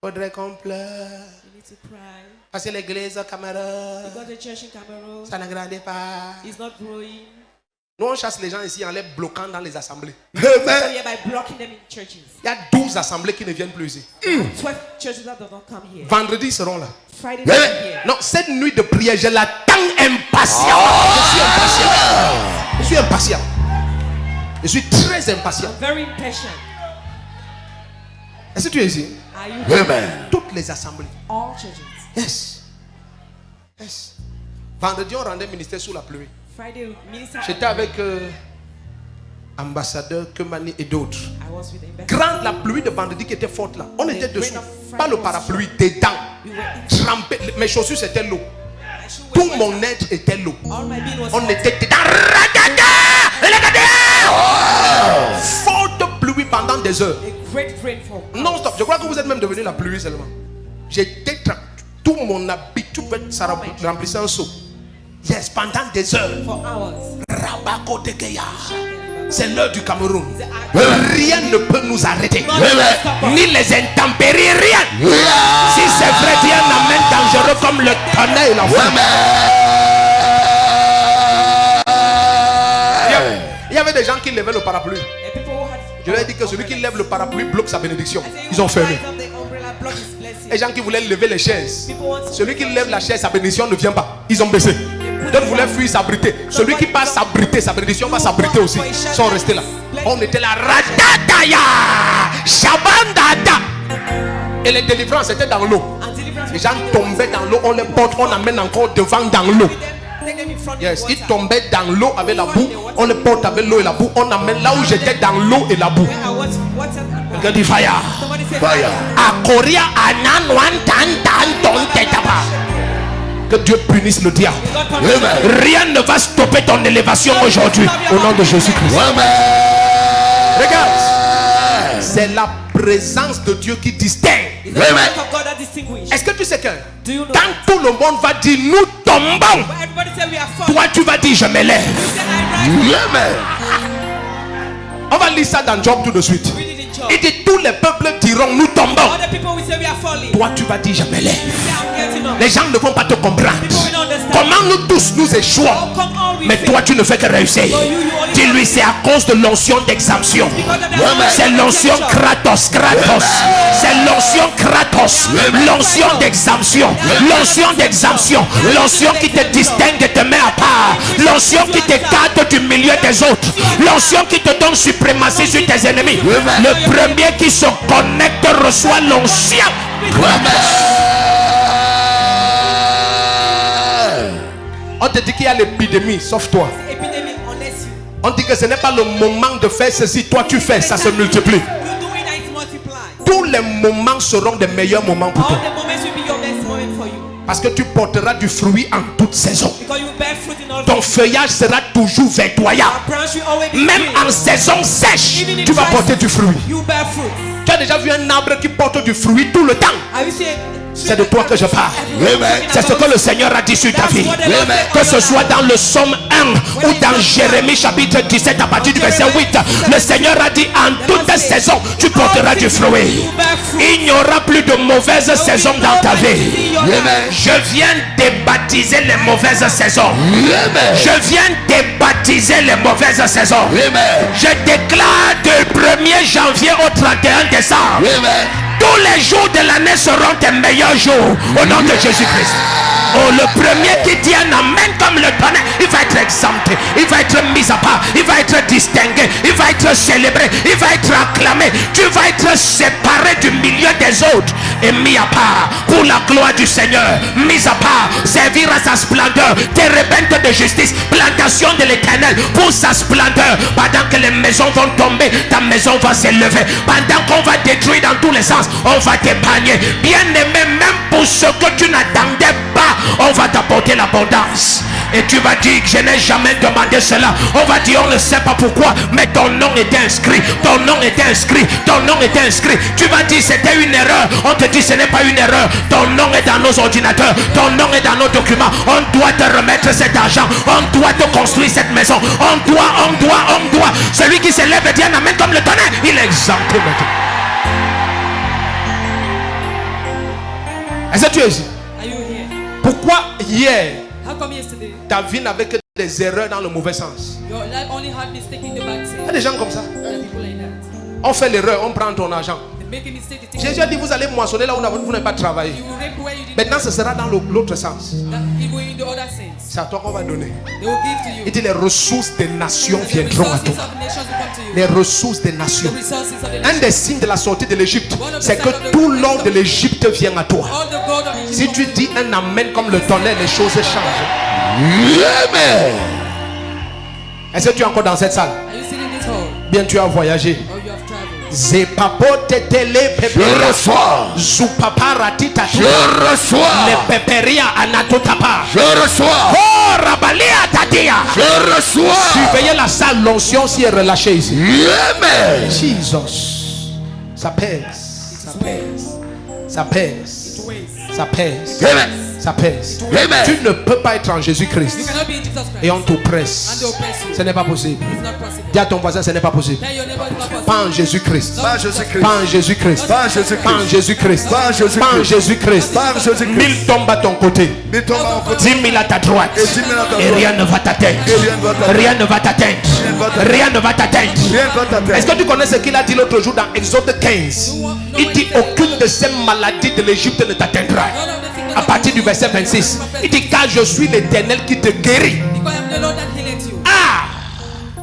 Faudrait qu'on pleure. You need to cry. Parce que l'église au Cameroun, You got a church in Cameroon. ça ne grandit pas. It's not growing. Nous, on chasse les gens ici en les bloquant dans les assemblées. So yeah, by blocking them in churches. Il y a 12 assemblées qui ne viennent plus ici. 12 churches that do not come here. Vendredi, ils seront là. Friday Mais- they come here. Non, cette nuit de prière, je l'attends impatient. Je suis impatient. Je suis très impatient. I'm very impatient. Est-ce que tu es ici? Are you here? Amen. Toutes les assemblées. All churches. Yes. Yes. Vendredi, on rendait ministère sous la pluie. Friday minister. J'étais avec ambassadeur Kemani et d'autres. I was with the ambassador. Grande la pluie de vendredi qui était forte là. On était dessus. rain of Pas le Friday parapluie, dedans. We were in. Trempé. Mes chaussures c'était l'eau. My shoe was Tout wet. mon être était l'eau. All my being was On water. était dedans. Forte pluie pendant des heures. A great rainfall. Non stop. Je crois que vous êtes même devenu la pluie seulement. J'étais tout mon habit, tout ça remplissait un seau. Yes, pendant des heures. For hours. Rabako Tekeya. C'est l'heure du Cameroun. The Rien ne peut nous arrêter. Stop. Ni les intempéries, rien. Si c'est vrai, Dieu n'amène dangereux comme le tonnerre et la foudre. Il y avait des gens qui levaient le parapluie. The people who had. Je leur ai dit que celui qui lève le parapluie bloque sa bénédiction. I said, Ils ont fermé. rise up the umbrella, block his blessing. Les gens qui voulaient lever les chaises. People want to- Celui qui lève la chaise, sa bénédiction ne vient pas. Ils ont baissé. D'autres voulaient fuir, s'abriter. Celui qui passe s'abriter, sa bénédiction va s'abriter aussi. Ils sont restés là. On était là. Ratataya, Shabandada. Et les délivrances étaient dans l'eau. And deliverance. Les gens tombaient dans l'eau, on les porte, on amène encore devant dans l'eau. Take them in front Yes, of the ils water. tombaient dans l'eau avec la boue, on les porte avec l'eau et la boue, on amène là où j'étais dans l'eau et la boue. Where I was water and Quelqu'un dit fire. Somebody say Fire. Akoria ananwan tan tan ton tetaba. Que Dieu punisse le diable. God punish you. Rien ne va stopper ton élévation aujourd'hui au nom de Jésus-Christ. Regarde, c'est la présence de Dieu qui distingue. It's the presence of God that distinguish. Est-ce que tu sais que Do you know quand tout le monde va dire nous tombons, But everybody say we are falling. toi tu vas dire je m'élève. Say I rise. On va lire ça dans Job tout de suite. Read it in Job. Il dit tous les peuples diront nous tombons. All the people will say we are falling. Toi tu vas dire je m'élève. Say I'm getting up. Les gens ne vont pas te comprendre. People will not understand. Comment nous tous nous échouons, How come all we mais fail? toi tu ne fais que réussir. Dis-lui c'est à cause de l'onction d'exemption. C'est l'onction Kratos, Kratos. C'est l'onction Kratos. L'onction d'exemption. L'onction d'exemption. L'onction qui te distingue et te met à part. L'onction qui t'écarte du milieu des autres. L'onction qui te donne suprématie sur tes ennemis. Le premier qui se connecte reçoit l'onction. On te dit qu'il y a l'épidémie, sauf toi. Epidemic unless you. On dit que ce n'est pas le moment de faire ceci. Toi tu fais, ça se multiplie. You do it and it multiply. Tous les moments seront des meilleurs moments pour All toi. the moments will be your best moment for you. Parce que tu porteras du fruit en toute saison. Because you bear fruit in all Ton feuillage sera toujours verdoyant. Our branch will always be Même green. en saison sèche, tu vas porter du fruit. You bear fruit. Tu as déjà vu un arbre qui porte du fruit tout le temps. Have you seen? C'est de toi que je parle. C'est ce que le Seigneur a dit sur ta vie. Que ce soit dans le psaume 1 ou dans Jérémie chapitre 17 à partir du verset 8. Le Seigneur a dit en toute saison tu porteras du fruit. Il n'y aura plus de mauvaises saisons dans ta vie. Je viens débaptiser les mauvaises saisons. Je viens débaptiser les mauvaises saisons. Je déclare du 1er janvier au 31 décembre. Tous les jours de l'année seront tes meilleurs jours au nom de Jésus-Christ. Oh, le premier qui dit un amen comme le tonnerre, il va être exempté, il va être mis à part, il va être distingué, il va être célébré, il va être acclamé. Tu vas être séparé du milieu des autres et mis à part pour la gloire du Seigneur. Mis à part, servir à sa splendeur, térébinthe de justice, plantation de l'Éternel pour sa splendeur. Pendant que les maisons vont tomber, ta maison va s'élever. Pendant qu'on va détruire dans tous les sens, on va t'épargner. Bien aimé, même pour ce que tu n'attendais pas, on va t'apporter l'abondance. Et tu vas dire que je n'ai jamais demandé cela. On va dire on ne sait pas pourquoi, mais ton nom était inscrit. Ton nom était inscrit. Ton nom était inscrit. Tu vas dire c'était une erreur. On te dit ce n'est pas une erreur. Ton nom est dans nos ordinateurs. Ton nom est dans nos documents. On doit te remettre cet argent. On doit te construire cette maison. On doit. Celui qui s'élève et dit un amen comme le tonnerre, il est exempté maintenant. Est-ce que tu es ici? Are you here? Pourquoi hier How come yesterday ta vie n'avait que des erreurs dans le mauvais sens? your life only had mistake in the bad Il y a side? des gens comme ça. There are people like that. On fait l'erreur, on prend ton argent. They make a mistake. They think Jésus a dit vous allez moissonner là où vous n'avez pas travaillé. you will reap where you didn't. Maintenant ce sera dans l'autre sens. That it will in the other sense. C'est à toi qu'on va donner. They will give to you. Il dit les ressources des nations The viendront à resources toi. of the nations will come to you. Les ressources des nations. The resources of the Un nations. des signes de la sortie de l'Égypte, c'est que tout l'or de l'Égypte vient à toi. All the gold of Egypt. Si tu dis un amen comme le tonnerre, les choses changent. Est-ce que tu es encore dans cette salle? Are you sitting in this hall? Bien tu as voyagé. or you have traveled. Zepapote tele Je peperia. reçois. Zupapara tita Je tuta. reçois. Le peperia anatotapa. Je reçois. Oh rabalia tadia. Je reçois. Surveillez la salle, l'onction si est relâchée ici. Amen. Jesus. Ça pèse. Ça pèse. Ça pèse. Ça pèse. Amen. Ça pèse. Amen. Tu ne peux pas être en You Jésus-Christ cannot be in Jesus Christ. et on t'oppresse. And they oppress you. Ce n'est pas possible. It's not possible. Dis à ton voisin, ce n'est pas possible. Tell your neighbor it's not possible. Pas en Jésus-Christ. Pas Jésus-Christ. Pas en Jésus-Christ. Pas Jésus-Christ. Pas en Jésus-Christ. Pas Jésus-Christ. Pas en Jésus-Christ. Pas Jésus-Christ. 1000 tombent à ton côté. Mais tombe en côté. 10 000 à ta droite. Et 10 000 à ta Et droite. rien ne va t'atteindre. Et rien ne va t'atteindre. Rien ne va t'atteindre. Rien ne va t'atteindre. Rien ne va t'atteindre. Est-ce que tu connais ce qu'il a dit l'autre jour dans Exode 15? Il dit aucune de ces maladies de l'Égypte ne t'atteindra. None of the sickness À of partir du Egypt verset 26, il dit car je suis l'Éternel qui te guérit. because I am the Lord that healeth you. Ah,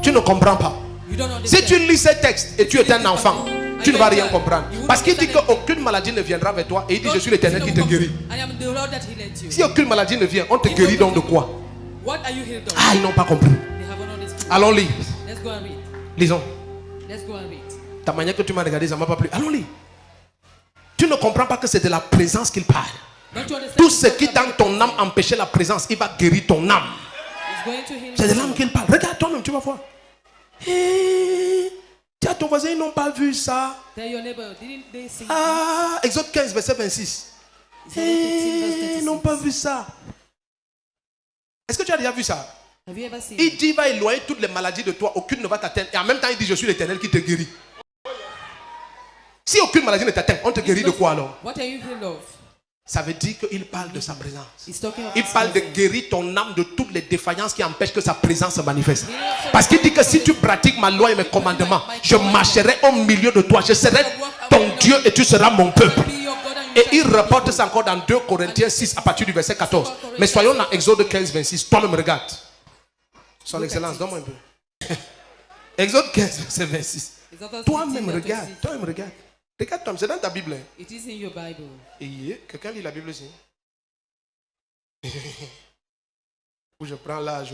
tu ne comprends pas. You don't Si understand. tu lis ces textes et tu es un enfant, tu ne vas rien comprendre. Parce qu'il dit qu'aucune maladie ne viendra vers toi et il dit je suis l'Éternel qui te guérit. I am the Lord that healeth you. Si aucune maladie ne vient, on te guérit donc de quoi? What are you healed of? Ah, ils n'ont pas compris. They haven't understood. Allons lire. Let's go and read. Lisons. Let's go and read. Ta manière que tu m'as regardé, ça ne m'a pas plu. Allons lire. Tu ne comprends pas que c'est de la présence qu'il parle. Don't you understand? Tout ce qui dans ton âme empêchait la présence, il va guérir ton âme. It's going to heal C'est de you. l'âme qu'il parle. Regarde toi-même, tu vas voir. Dis à ton voisin, ils n'ont pas vu ça. Tell your neighbor, didn't they see? Ah, Exode 15, verset 26. Ils n'ont pas vu ça. Est-ce que tu as déjà vu ça? Have you ever seen? Il dit, il va éloigner toutes les maladies de toi, aucune ne va t'atteindre. Et en même temps, il dit, je suis l'Éternel qui te guérit. Si aucune maladie ne t'atteint, on te guérit de quoi alors? What are you healed of? Ça veut dire qu'il parle de sa présence. He's talking about Il parle de his guérir ton âme de toutes les défaillances qui empêchent que sa présence se manifeste. Parce qu'il dit que si tu pratiques ma loi et mes commandements, je marcherai au milieu de toi. Je serai ton Dieu et tu seras mon peuple. Be your God and you Et shall il be reporte ça encore dans 2 Corinthiens 6 à partir du verset 14. Mais soyons dans Exode 15, 26. Toi-même regarde. Son Excellence, donne-moi un peu. Exode 15, verset 26. Exodus Toi-même 15, regarde. 26. Toi-même regarde. Regarde-toi, c'est dans ta Bible. Hein. It is in your Bible. Et quelqu'un lit la Bible aussi. Où je prends l'âge.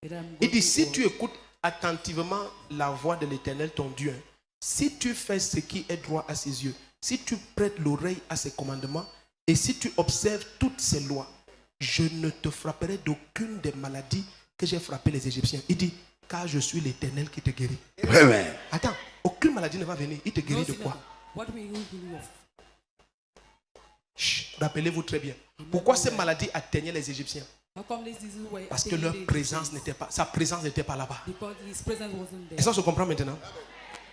But I'm Il going dit, to si go. tu écoutes attentivement la voix de l'Éternel, ton Dieu, hein, si tu fais ce qui est droit à ses yeux, si tu prêtes l'oreille à ses commandements, et si tu observes toutes ses lois, je ne te frapperai d'aucune des maladies que j'ai frappé les Égyptiens. Il dit, car je suis l'Éternel qui te guérit. Amen. Attends, aucune maladie ne va venir. Il te No guérit de sickness. quoi? What will you heal of? Chut, rappelez-vous très bien. Pourquoi ces maladies atteignaient les Égyptiens? How come this disease were Parce que attaining leur the présence Egyptians? n'était pas, sa présence n'était pas là-bas. Because his presence wasn't there. Est-ce qu'on se comprend maintenant?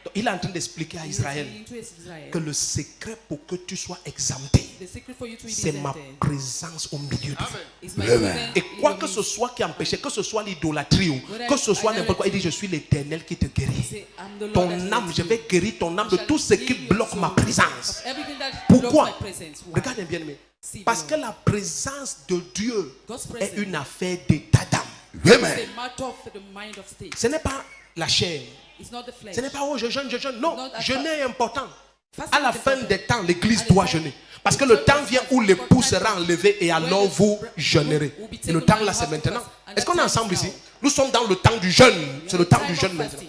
Donc, il est en train d'expliquer à He is Israël saying to Israel, que le secret pour que tu sois exempté, the secret for you to be c'est ma exempted présence au milieu de vous. is my Amen. presence Et in quoi your que ce midst. soit qui empêchait, que ce soit l'idolâtrie ou que ce soit n'importe quoi, il dit je suis l'Éternel qui te guérit. Say, I'm the Lord Ton that âme, heals je you. vais guérir ton âme de Shall tout ce qui heal your bloque soul ma présence. of everything that Pourquoi? blocks my presence. Why? Regardez bien, mais See, parce beloved, que la présence de Dieu God's est presence une affaire d'état d'âme. Amen. is a matter of the mind of state. Ce n'est pas la chair. It's not the flesh. Ce n'est pas oh je jeûne, je jeûne. Non, Not a jeûner est important. Fasting À la is fin important. des temps, l'église At the doit time- jeûner. Parce que le temps vient où l'époux sera enlevé et alors vous jeûnerez. Et le temps là, c'est maintenant. Est-ce qu'on est ensemble ici? Nous sommes dans le temps du jeûne. C'est le temps du jeûne maintenant.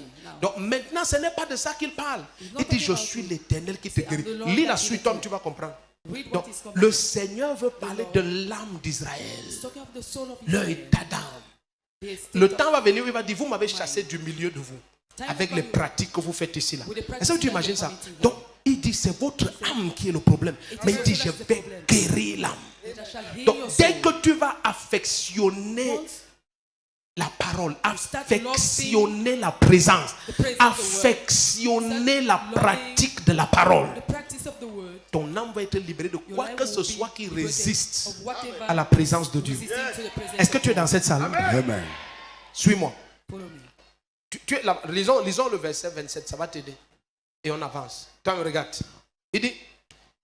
Donc maintenant, ce n'est pas de ça qu'il parle. Il dit, je suis l'Éternel qui te guérit. Lis la suite, Tom, tu vas comprendre. Read Donc, what is coming. le Seigneur veut parler de l'âme d'Israël. He's talking of the soul of Leur Israel. état d'âme. The state Le of- temps va venir où il va dire, vous m'avez chassé du milieu de vous. Avec les pratiques que vous faites ici là. Est-ce que tu imagines ça? Donc, il dit, c'est votre âme qui est le problème. Mais il dit, je vais guérir l'âme. that I shall heal Donc, your dès soul. que tu vas affectionner la parole, affectionner la présence, affectionner la pratique de la parole, The practice of the word, ton âme va être libérée de your quoi life que will ce be soit qui liberated résiste of whatever à la présence de Dieu. resisting to the presence Est-ce que of tu es God. dans cette salle? Amen. Suis-moi. Follow me. Tu es là. Lisons le verset 27, ça va t'aider. Et on avance. Toi, regarde. Il dit,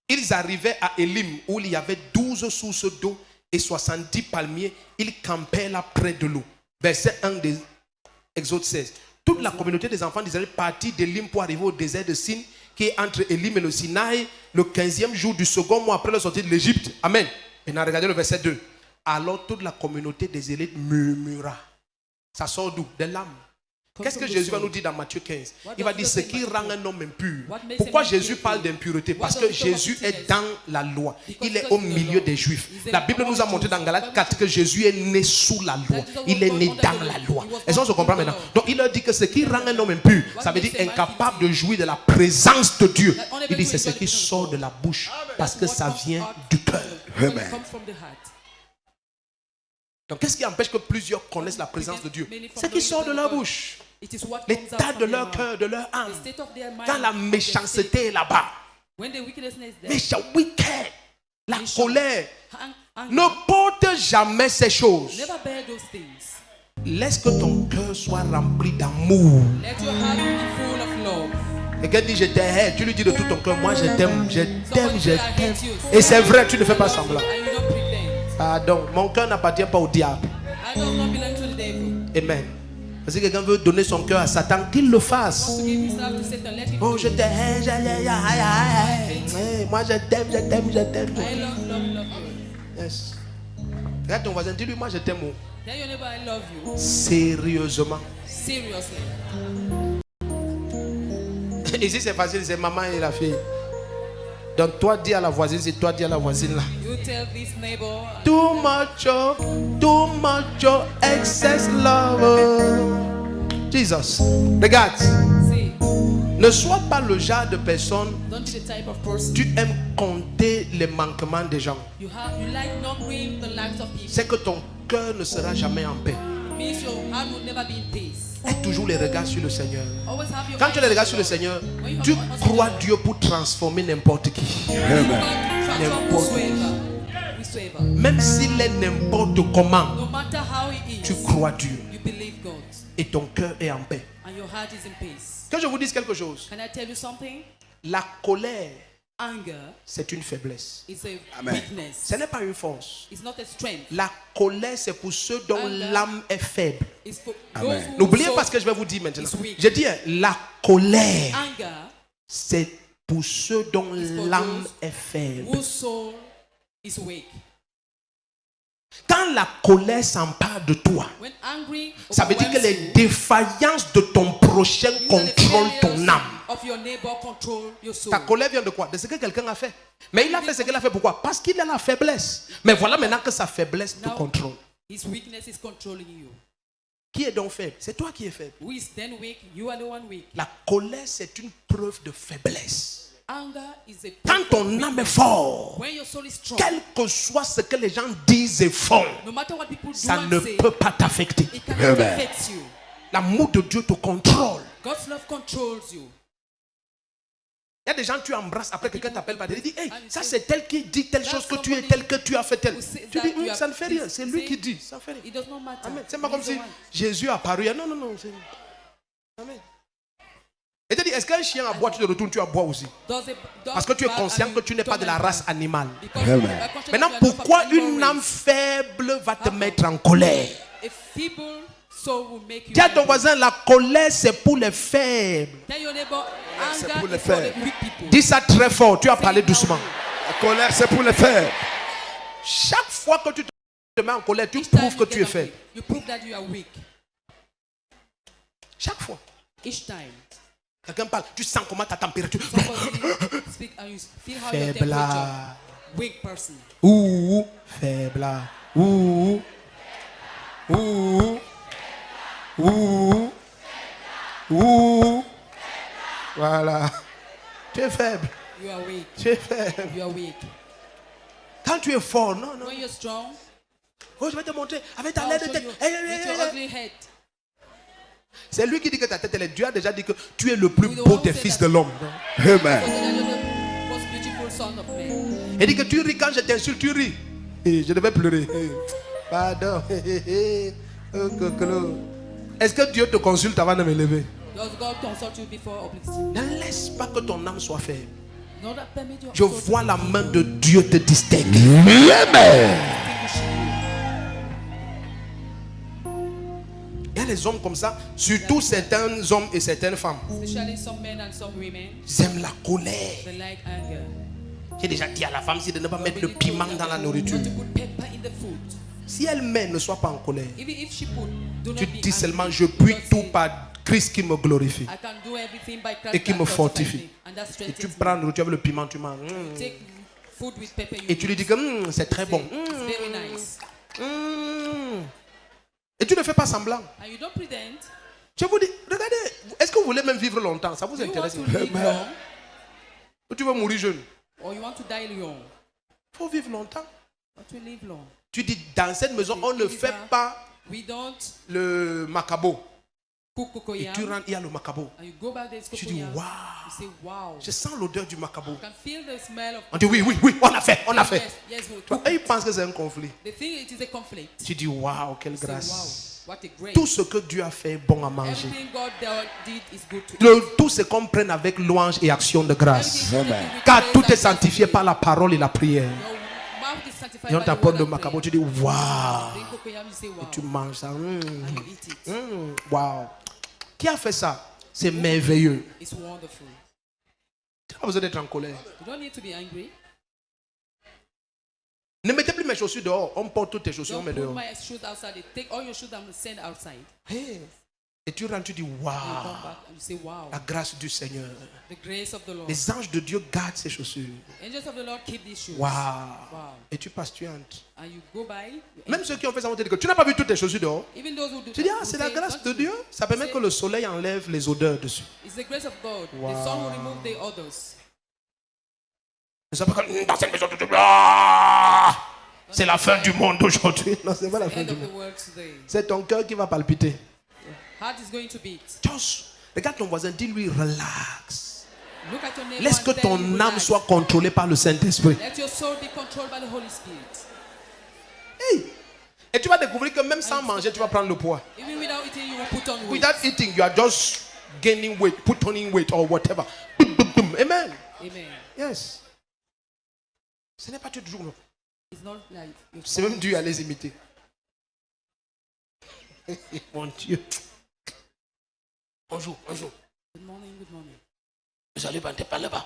ils arrivaient à Élim où il y avait 12 sources d'eau et 70 palmiers. Ils campaient là près de l'eau. Verset 1 de Exode 16. Toute la communauté des enfants d'Israël partit d'Élim pour arriver au désert de Sin qui est entre Élim et le Sinaï le 15e jour du second mois après la sortie de l'Égypte. Amen. Maintenant, regardez le verset 2. Alors toute la communauté des Israélites murmura. Ça sort d'où? De l'âme. Qu'est-ce que Jésus va nous dire dans Matthieu 15? Il va dire ce qui rend un homme impur. What makes Pourquoi a man Jésus impure? parle d'impureté? Parce What que does it talk about Jésus est impurity? dans la loi. Because Il est he's au in the milieu law. des Juifs. He's La in Bible nous a montré dans Galates 4 que Jésus est né sous la loi. That Jesus Il was est né born dans under the la law. loi. He was Est-ce qu'on se born comprend under the maintenant? law. Donc il leur dit que ce qui rend un homme impur, ça veut dire incapable de jouir de la présence de Dieu. Il dit c'est ce qui sort de la bouche parce que ça vient du cœur. Because it comes from the heart. Donc qu'est-ce qui empêche que plusieurs connaissent la présence de Dieu? Ce qui sort de leur bouche. It is what comes out L'état from de their leur mouth. cœur, de leur âme. The state of their mind, Quand la of their méchanceté state. est là-bas, When the wickedness is there, méchant, wicked, la Méchant. colère, anger, ne porte jamais ces choses. never bear those things. Laisse que ton cœur soit rempli d'amour. Let your heart be full of love. Et quelqu'un dit je t'aime, tu lui dis de tout ton cœur, moi je t'aime, je t'aime, Somebody je say, I t'aime. hate you. Et c'est vrai, tu ne fais pas I love you, semblant. and you don't pretend. Pardon, mon cœur n'appartient pas au diable. I does not belong to the devil. Amen. Si quelqu'un veut donner son cœur à Satan, qu'il le Wants fasse. to give himself to Satan, let him Oh, do je it. t'aime, moi je t'aime, je t'aime, je t'aime. I love you. Yes. Regarde ton voisin, dis-lui, moi je t'aime. Oh. Tell your neighbor, I love you. Sérieusement. Seriously. Ici c'est facile, c'est maman et la fille. Donc toi dis à la voisine, c'est toi dis à la voisine là. You tell this neighbor, Too much, excess love. Jesus. Regarde, see, ne sois pas le genre de personne, don't be the type of person. tu aimes compter les manquements des gens. You like numbering the lacks of people. C'est que ton cœur ne sera jamais en paix. It means your heart will never be in peace. Aie toujours les regards sur le Seigneur. Always have your Quand tu as les eyes regards on sur le the Seigneur, When you have tu your eyes on the crois Lord, Dieu pour transformer n'importe qui. transform N'importe whosoever. Même s'il est n'importe comment, No matter how he is, tu crois Dieu you believe God. et ton cœur est en paix. And your heart is in peace. Que je vous dise quelque chose, Can I tell you something? la colère, Anger c'est une faiblesse. is a Amen. weakness. Ce n'est pas une force. It's not a strength. La colère, c'est pour ceux dont Anger. l'âme est faible. It's for Amen. those who N'oubliez soul pas ce que je vais vous dire maintenant. is weak. Je dis, la colère, Anger c'est pour ceux dont is for l'âme those est faible. whose soul is weak. Quand la colère s'empare de toi, When angry, ça veut dire que overwhelms les you, défaillances de ton prochain means that the contrôlent ton failures âme. of your neighbor control your soul. Ta colère vient de quoi? De ce que quelqu'un a fait. Mais il a fait ce qu'il a fait pourquoi? Parce qu'il a la faiblesse. Mais voilà maintenant que sa faiblesse te Now, contrôle. His weakness is controlling you. Qui est donc faible? C'est toi qui es faible. Who is then weak? You are the one weak. La colère, c'est une preuve de faiblesse. Anger is a Quand ton âme est forte, when your soul is strong, quel que soit ce que les gens disent et font, no matter what people do ça and ne say, peut pas t'affecter. it cannot Amen. affect you. L'amour de Dieu te contrôle. God's love controls you. Il y a des gens que tu embrasses, après quelqu'un t'appelle par il dit hey, ça c'est tel qui dit telle chose que tu es, tel que tu as fait tel. Tu dis ça ne fait rien, c'est lui qui dit, ça ne fait rien. It does not matter. Amen. C'est pas comme He's si the one. Jésus a apparu. Non, non, non. Amen. Et tu dis, est-ce qu'un chien aboie, tu te retournes, tu aboies aussi? Does it- does Parce que tu es bad conscient and que tu n'es pas de la torment race them. animale. Because Amen. you are conscious Maintenant, that you are not pourquoi from animal une âme race. faible va te mettre en colère? A feeble soul will make you Dis à ton angry. voisin, la colère c'est pour les faibles. Tell your neighbor, c'est anger pour les is for the faibles. weak people. Dis ça très fort, tu as parlé doucement. La colère, c'est pour les faibles. Chaque fois que tu te mets en colère, tu Each time prouves que you tu get es faible. angry, you prove that you are weak. Chaque fois. Each time. Quelqu'un parle, tu sens comment ta température. Somebody speak and you feel how your temperature. Faible. Weak person. Ouh, faible. Ouh. Ouh. Ouh. Ouh. Voilà. Tu es faible. You are weak. Tu es faible. You are weak. Quand tu es fort, non, non. When you're strong, Oh, je vais te montrer avec ta I'll lettre show de tête. you Hey, hey, with hey, your hey. ugly head. C'est lui qui dit que ta tête elle est. Dieu a déjà dit que tu es le plus We don't beau want des to say fils that. de l'homme. Amen. So that you're the most beautiful son of man. Il dit que tu ris quand je t'insulte, tu ris. Et je devais pleurer. Pardon. Oh, cocolo. Est-ce que Dieu te consulte avant de me lever? Does God consult you before uplifting? Ne laisse pas que ton âme soit faible. No, that permit your Je soul vois to la be main de Dieu te distinguer. Amen. distinguishing you. Il y a les hommes comme ça, surtout certains hommes et certaines femmes. Especially some men and some women, Ils aiment la colère. they like anger. J'ai déjà dit à la femme de ne pas mettre le piment dans la nourriture. Not to put pepper in the food. Si elle met, ne sois pas en colère. Even if she put, do not Tu be dis seulement, angry. je puis Just tout say, par Christ qui me glorifie. I can do everything by Christ Et qui that me fortifies fortifie. me. And that Et tu strengthens me. prends tu as le piment, tu manges. Take food with pepper. You Et tu lui dis que c'est très bon. It's very nice. Et tu ne fais pas semblant. And you don't pretend. Je vous dis, regardez, est-ce que vous voulez même vivre longtemps? Ça vous You want intéresse? to live long Ou tu veux mourir jeune? or you want to die young? Il faut vivre longtemps. Or to live long? Tu dis, dans cette maison, on ne fait pas We don't le macabo. cook Et cocoyam. tu rentres, il y a le macabo. And you go back there, it's Tu dis, cocoyam. waouh, You say, wow. je sens l'odeur du macabo. You can feel the smell of On dit, oui, oui, oui, on a fait, on a fait. Yes, yes, we Tu vois, cook. et ils pensent que c'est un conflit. They think it is a conflict. Tu dis, waouh, quelle You say, grâce. wow, what a grace. Tout ce que Dieu a fait est bon à manger. Everything God did is good to eat. Tout se comprenne avec louange et action de grâce. Everything you do with Car praise tout est and sanctifié thanksgiving. par la parole et la prière. Your mouth is sanctified Et on by the t'apporte word le and macabo, prayer. tu dis, waouh. Drink cocoyam, you say, wow. Tu manges ça. And you eat it. Waouh. Qui a fait ça? C'est merveilleux. It's wonderful. Tu n'as pas besoin d'être en colère. You don't need to be angry. Ne mettez plus mes chaussures dehors. On porte toutes tes chaussures, on Don't met put dehors. my shoes outside. They take all your shoes and send outside. Hey. Et tu rentres, tu dis, You come waouh. back and you say, wow. La grâce du Seigneur. The grace of the Lord. Les anges de Dieu gardent ces chaussures. Angels of the Lord keep these shoes. Waouh. Wow. Et tu passes, tu entres. And you go by. Même ceux qui ont fait ça vont te dire que tu n'as pas vu toutes tes chaussures dehors. Even those who do Tu dis, ah, will c'est la say, grâce "Don't de you?" Dieu. Ça permet que le soleil enlève les odeurs dessus. It's the grace of God. Wow. The sun will remove the others. Ne sois pas comme dans cette maison. Ah, c'est la fin du monde aujourd'hui. Non, c'est pas la fin End du of the monde. world today. C'est ton cœur qui va palpiter. Heart is going to beat. Just, regarde ton voisin, dis-lui, relax. Look at your neighbor Laisse and que tell ton him, âme relax. soit contrôlée par le Saint-Esprit. Let your soul be controlled by the Holy Spirit. Hey. Et tu vas découvrir que même sans manger, tu vas prendre le poids. Even without eating, you will put on weight. Without eating, you are just gaining weight, put on weight or whatever. Boom, boom, boom. Amen. Amen. Yes. Ce n'est pas toujours. It's not like your C'est même Dieu à les imiter. Mon Dieu. Bonjour, bonjour. Good morning, good morning. Vous allez pas là-bas.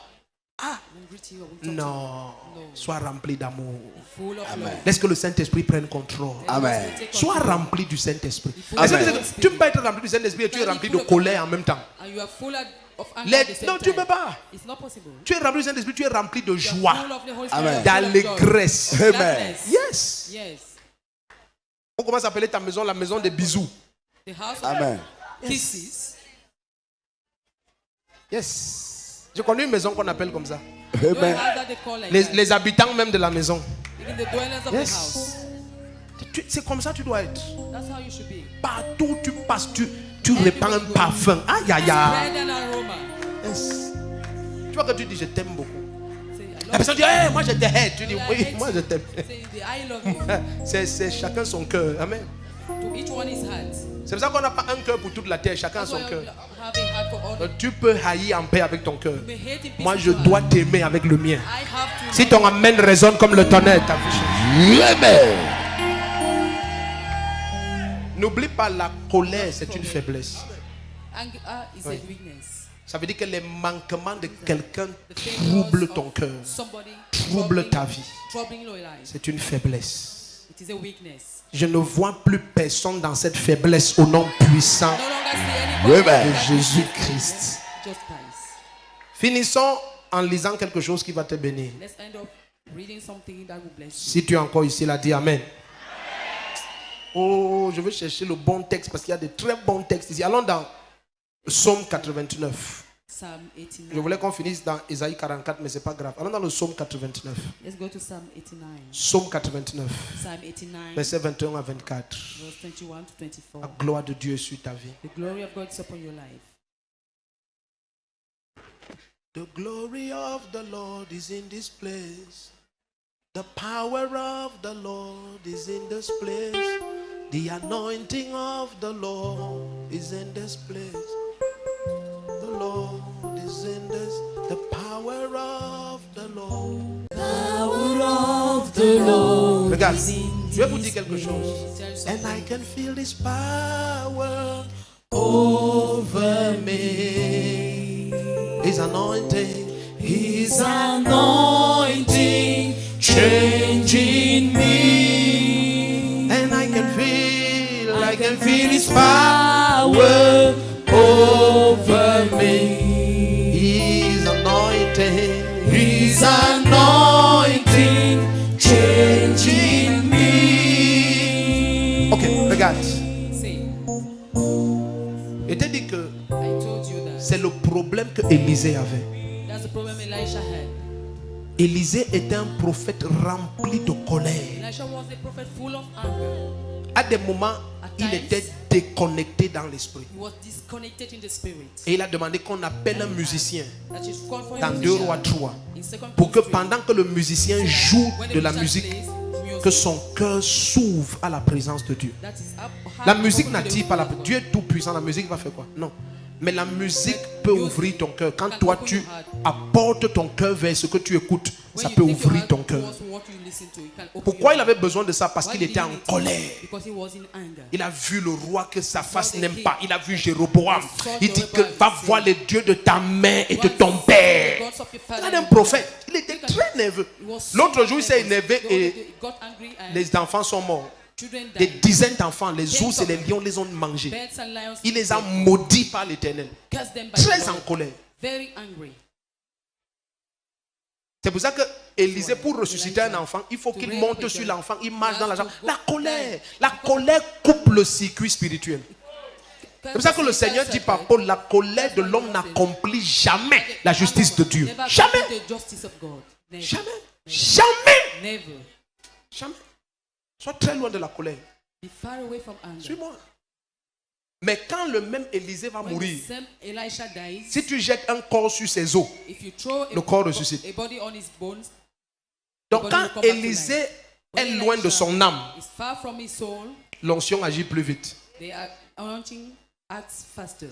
Ah, I will greet you, I will talk to you. non. Sois rempli d'amour. Full of love. Laisse que le Saint-Esprit prenne contrôle. Amen. Sois rempli du Saint-Esprit. Amen. Est-ce que tu ne peux pas être rempli du Saint-Esprit et tu es rempli de colère en même temps? And you are full of anger at the same Non, tu ne peux time. pas. It's not possible. Tu es rempli du Saint-Esprit, tu es rempli de You are joie, full of the Holy Amen. Spirit, full of joy, d'allégresse. Amen. gladness. Yes. Yes. On commence à appeler ta maison la maison des bisous. The house of Amen. kisses. Yes. Je connais une maison qu'on appelle comme ça. No Amen. house that they call like Les, that. les habitants même de la maison. Even the dwellers of Yes. the house. C'est comme ça que tu dois être. That's how you should be. Partout où tu passes, tu répands un parfum. Aïe, aïe, aïe. Spread an aroma. Yes. Tu vois que tu dis je t'aime beaucoup. Say, I La love personne dit hey, moi je te hais. Tu dis you. I oui, hate moi you. je t'aime. Say, I love you. C'est chacun son cœur. Amen. To each one his heart. C'est pour ça qu'on n'a pas un cœur pour toute la terre. Chacun a That's son why you cœur. have a heart for all. Donc, tu peux haïr en paix avec ton cœur. You may hate in peace Moi with je your dois heart. t'aimer avec le mien. I have to Si love ton amen résonne comme le tonnerre, t'as vu ça. Amen. N'oublie pas, la colère, c'est une faiblesse. Anger is a weakness. Ça veut dire que les manquements de quelqu'un The failures troublent ton of cœur, somebody troublent ta vie. troubling your life. C'est une faiblesse. It is a weakness. Je ne vois plus personne dans cette faiblesse au nom puissant No longer see anybody Amen. de that is Jésus-Christ. just Christ. Finissons en lisant quelque chose qui va te bénir. Let's end up reading something that will bless you. Si tu es encore ici, là, dis Amen. Oh, je vais chercher le bon texte parce qu'il y a de très bons textes ici. Allons dans Psaume 89. Psalm 89. Je voulais qu'on finisse dans Ésaïe 44, mais c'est pas grave. Allons dans le Psaume 89. Let's go to Psalm 89. Psaume 89, Psalm 89, versets 21 à 24. verse 21 to 24. La gloire de Dieu est sur ta vie. The glory of God is upon your life. The glory of the Lord is in this place. The power of the Lord is in this place. The anointing of the Lord is in this place. The Lord is in this. The power of the Lord. Regarde, je vais vous dire quelque chose. Tell And I something. can feel this power over me. His anointing. His anointing changing me. And I can feel His power over over me. His anointing. His anointing changing me. Ok, regarde. See, Je t'ai dit que I told you that. c'est le problème que Élisée avait. That's the problem Elisha had. Élisée était un prophète rempli de colère. Elisha was a prophet full of anger. À des moments, il était déconnecté dans l'esprit. He was disconnected in the spirit. Et il a demandé qu'on appelle un musicien That is called for dans a 2 Rois musician. 3 In Second pour que Kings 3, pendant que le musicien joue when the de la musician musique, plays music, que son cœur s'ouvre à la présence de Dieu. that is up- La how musique open to the n'attire pas la... will of God. Dieu est tout puissant, la musique va faire quoi? Non. Mais la musique peut ouvrir ton cœur. Quand toi tu apportes ton cœur vers ce que tu écoutes, When ça you peut take your ouvrir heart ton cœur. towards what you listen to, it can open Pourquoi il your avait besoin de ça? Parce Why qu'il did était he en need it? colère. Because he was in anger. Il a vu le roi que sa face the n'aime king. pas. Il a vu Jéroboam. saw Il dit que Jeroboam. va voir les dieux de ta mère et de Go and ton see the père. gods of your father Regardez un and prophète. Il était très nerveux. He was so L'autre jour, il s'est nervous. énervé The et other day, he got angry and les enfants sont morts. children Des died. dizaines d'enfants, les ours et les lions les ont mangés. Birds and lions Il les a maudits par l'Éternel. cursed them by Très the en Lord. colère. Very angry. C'est pour ça que Élisée, pour ressusciter un enfant, il faut qu'il monte sur l'enfant, il marche dans la jambe. La colère coupe le circuit spirituel. C'est pour ça que le Seigneur dit par Paul, la colère de l'homme n'accomplit jamais la justice de Dieu. Jamais. Jamais. Jamais. Never. Jamais. Sois très loin de la colère. Be far away from anger. Suis-moi. Mais quand le même Élisée va When mourir, the same Elisha dies, si tu jettes un corps sur ses os, if you throw le corps ressuscite. a body on his bones, donc quand Élisée est loin de son âme, is far from his soul, l'onction agit plus vite. the anointing acts faster.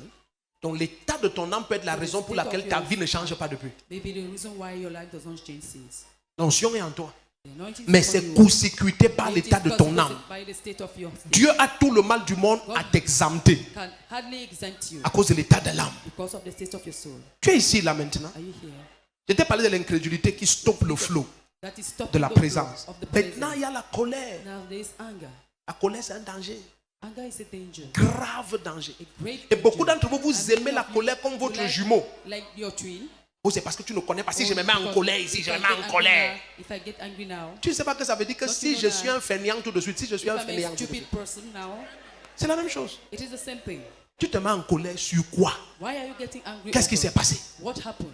Donc l'état de ton âme peut être la raison pour laquelle ta vie ne change pas depuis. Maybe the reason why your life doesn't change since. L'onction est en toi. The anointing Mais is c'est upon you. court-circuité par It l'état is de ton âme. by the state of your state. Dieu a tout le mal du monde à t'exempter Can hardly exempt you à cause de l'état de l'âme. because of the state of your soul. Tu es ici là maintenant. Are you here? Je t'ai parlé de l'incrédulité qui stoppe le flot That is stopping de la the flow présence. of the Maintenant, il presence. y a la colère. Now there is anger. La colère, c'est un danger. Anger is a danger. Grave danger. A great Et beaucoup danger. d'entre vous, vous And aimez many la of you colère comme votre like- jumeau. Like your twin. Oh, c'est parce que tu ne connais pas. Si je me mets en Because colère ici, if je I me mets get en angry colère. now- If I get angry now, Tu ne sais pas que ça veut dire que Don't si you know je that suis un fainéant tout de suite, si je suis if un I'm fainéant a tout de stupid suite, person now, c'est la même chose. it is the same thing. Tu te mets en colère sur quoi? Why are you getting angry? Qu'est-ce qui over? s'est passé? What happened?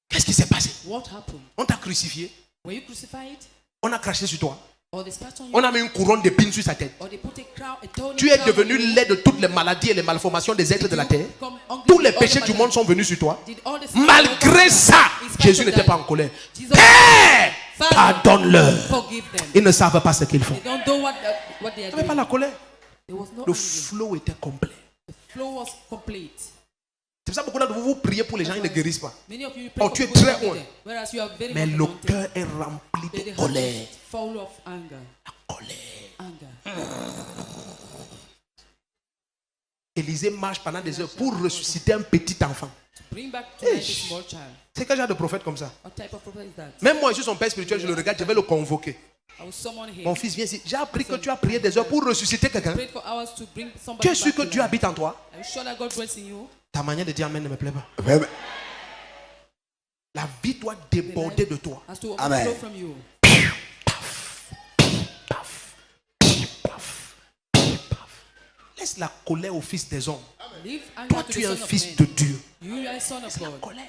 Qu'est-ce qui s'est passé? What happened? On t'a crucifié, Were you crucified? on a craché sur toi, Or they spat on you? on a mis une couronne d'épines sur sa tête. Or they put a crown, a thorny Tu es crown on devenu you? l'aide de toutes les maladies et les malformations des êtres de la terre. Become hungry Tous les with all péchés the du monde sont venus sur toi. Did all the sins Malgré of ça, mankind, in spite Jésus of n'était that, pas en colère. Jesus- Père, Father, pardonne-leur. forgive them. Ils ne savent pas ce qu'ils font. They don't know what they are Il n'y avait pas doing. la colère. There was no Le anger. flot était complet. The flow was complete. C'est pour ça que beaucoup d'entre vous, vous priez pour les gens, ils ne guérissent pas. Many of you Oh, pray tu es for people très who are loin. there, whereas you are very Mais much le anointed. cœur est rempli But the de heart colère. is full of anger. Colère. Anger. Élisée marche pendant des heures pour ressusciter un petit enfant. Bring back to life a Eish. small child. C'est quel genre de prophète comme ça? What type of prophet is that? Même moi, je suis son père spirituel, je le regarde, je vais le convoquer. I will summon him. Mon fils, viens ici. J'ai appris que tu as prié des heures pour ressusciter quelqu'un. Prayed for hours to bring somebody Tu es sûr back que to Dieu life. habite en toi? Are you sure that God dwells in you? Ta manière de dire Amen ne me plaît pas. Amen. La vie doit déborder de toi. Has to Amen. overflow from you. Laisse la colère au fils des hommes. Leave anger Toi, to tu the es un son of fils men. de Dieu. You are a son of La God. colère.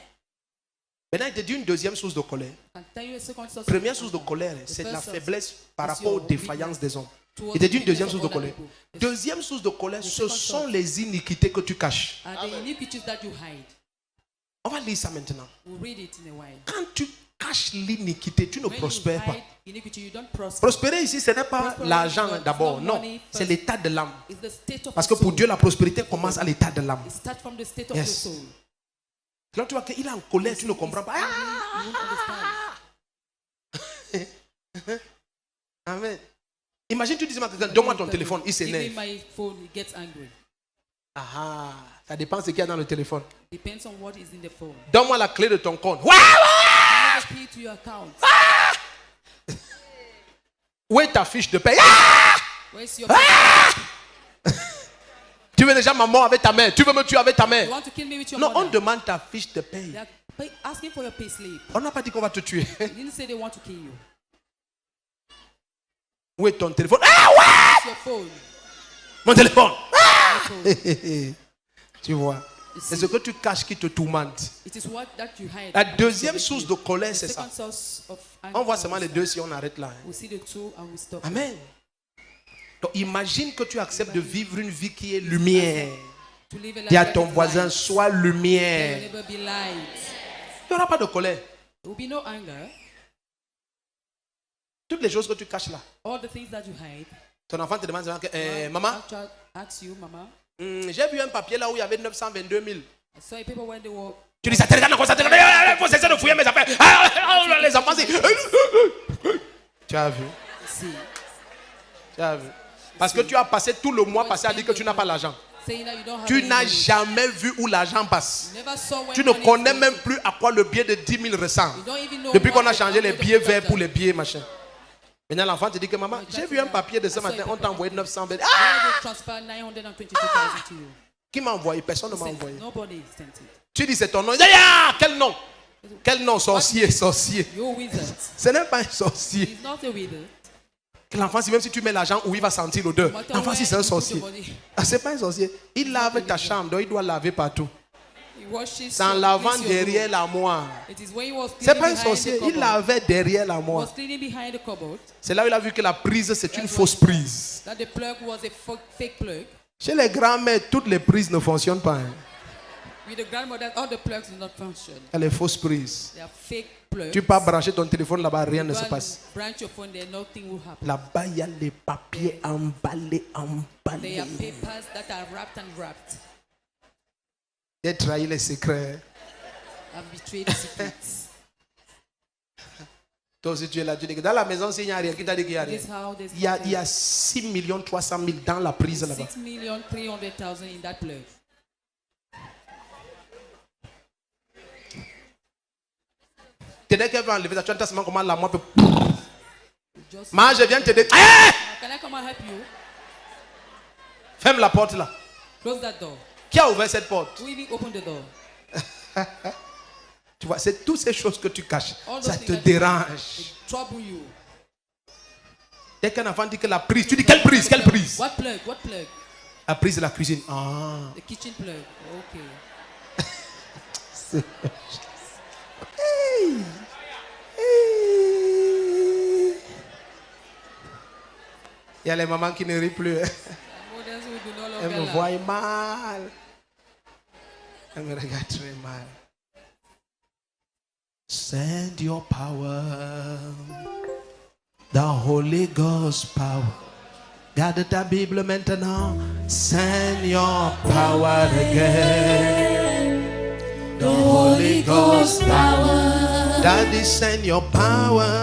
Maintenant, il te dit une deuxième source de colère. Can tell you a second source of Première source de anger. colère, The c'est first la source faiblesse par is rapport aux your défaillances des hommes. towards Il te dit the une deuxième weakness source de of other colère. people. The Deuxième source de colère, ce second sont source. les iniquités que tu caches. are the iniquities that you hide. On va lire ça maintenant. We'll read it in a while. Quand tu caches l'iniquité, tu ne When prospères you pas. hide iniquity, you don't prosper. Prospérer ici, ce n'est pas Prosper l'argent is not d'abord, non. money C'est first. l'état de l'âme. It's the state of Parce que your pour soul. Dieu, la prospérité commence à l'état de l'âme. It starts from the state of Yes. your soul. Quand tu vois qu'il est en colère, tu ne comprends pas. You won't understand. Amen. Imagine, tu dis à quelqu'un, donne-moi ton téléphone, il Give me s'énerve. my phone, he gets angry. Ah, ça dépend de ce qu'il y a dans le téléphone. Depends on what is in the phone. Donne-moi la clé de ton compte. Give me the key to your account. Où est ta fiche de paie? Where's your Tu veux déjà ma mort avec ta mère. Tu veux me tuer avec ta You mère. want to kill me with your Non, on mother. demande ta fiche de paye. They are asking for your pay slip. On n'a pas dit qu'on va te tuer. They didn't say they want to kill you. Où est ton téléphone? Ah ouais! It's your phone. Mon téléphone. Your phone. Tu vois. C'est ce que tu caches qui te tourmente. It is what that you hide. La deuxième source de colère, The c'est ça. second source of anger On voit seulement les is deux si on arrête là. we see the two and we stop. Amen. Donc imagine que tu acceptes de vivre une vie qui est lumière. To live a life Dis à that ton is voisin, light. sois There will lumière. never be light. Il n'y aura pas de colère. There will be no anger. Toutes les choses que tu caches là. All the things that you hide. Ton enfant te demande, One maman, child asks you, Mama, j'ai vu un papier là où il y avait 922 000. I saw a paper when they were. Tu dis, ça te regarde comme ça, il faut cesser de fouiller mes affaires. Ah, les enfants, c'est... Tu as vu? See, Tu as vu? Parce que tu as passé tout le mois passé à dire que tu n'as pas l'argent. saying that you don't have Tu any n'as money. jamais vu où l'argent passe. You never saw when Tu ne money connais flows. même plus à quoi le billet de 10 000 ressemble. You don't even know Depuis what qu'on a the changé les amount of billets money verts that pour les billets machin. Maintenant l'enfant te dit que maman, j'ai vu un papier de ce matin, on t'a envoyé 900 000. Ah! Why they transfer 922,000 to you? Qui m'a envoyé? Personne ne m'a Said, envoyé. nobody sent it. Tu dis c'est ton nom. Il dit, ah, quel nom? Quel nom? Sorcier, sorcier. You're a wizard. Ce n'est pas un sorcier. He's not a wizard. Que l'enfant, si même si tu mets l'argent où il va sentir l'odeur, No matter l'enfant, where si c'est un you put sorcier. your money, Ah, c'est pas un sorcier. Il lave ta chambre, donc il doit laver partout. he washes C'est en your- lavant cleans your derrière room. l'armoire. It is when he was C'est cleaning pas un behind sorcier. the Il cupboard. lavait derrière He l'armoire. was cleaning behind the cupboard. C'est là où il a vu que la prise, c'est une That's fausse why- prise. That the plug was a fake plug. Chez les grands-mères, toutes les prises ne fonctionnent pas. Hein. With the grandmother, all the plugs do not function. Il y a les fausses prises. They are fake plugs. Tu peux brancher ton téléphone là-bas, rien ne Go se and passe. branch your phone there, nothing will happen. Là-bas, il y a les papiers emballés, They emballés. are papers that are wrapped and wrapped. J'ai trahi les secrets. I've betrayed the secrets. Toi aussi, tu es là, tu dis que dans la maison, s'il n'y a rien, qui t'a dit qu'il n'y a rien? This how there's Il y a 6 300 000 dans la prise là-bas. 6,3 million in that plug. Dès qu'elle va enlever ça, tu entends seulement comment la moi peut. Just, Maman, je viens te dire. Hey! can I come and help you? Ferme la porte là. Close that door. Qui a ouvert cette porte? Who even opened the door? Tu vois, c'est toutes ces choses que tu caches. All those Ça things te that dérange. it trouble you. Dès qu'un enfant dit que la prise, tu dis quelle prise? Quelle prise? What plug? What plug? La prise de la cuisine. Ah. The kitchen plug. Okay. Hey. Hey. Il y a les mamans qui ne rient plus. Mothers who do no Elle longer me laugh. voit mal. Elle me regarde très mal. Send your power, the Holy Ghost power. Garde ta Bible maintenant. Send your power again. The Holy Ghost power. Daddy, send your power.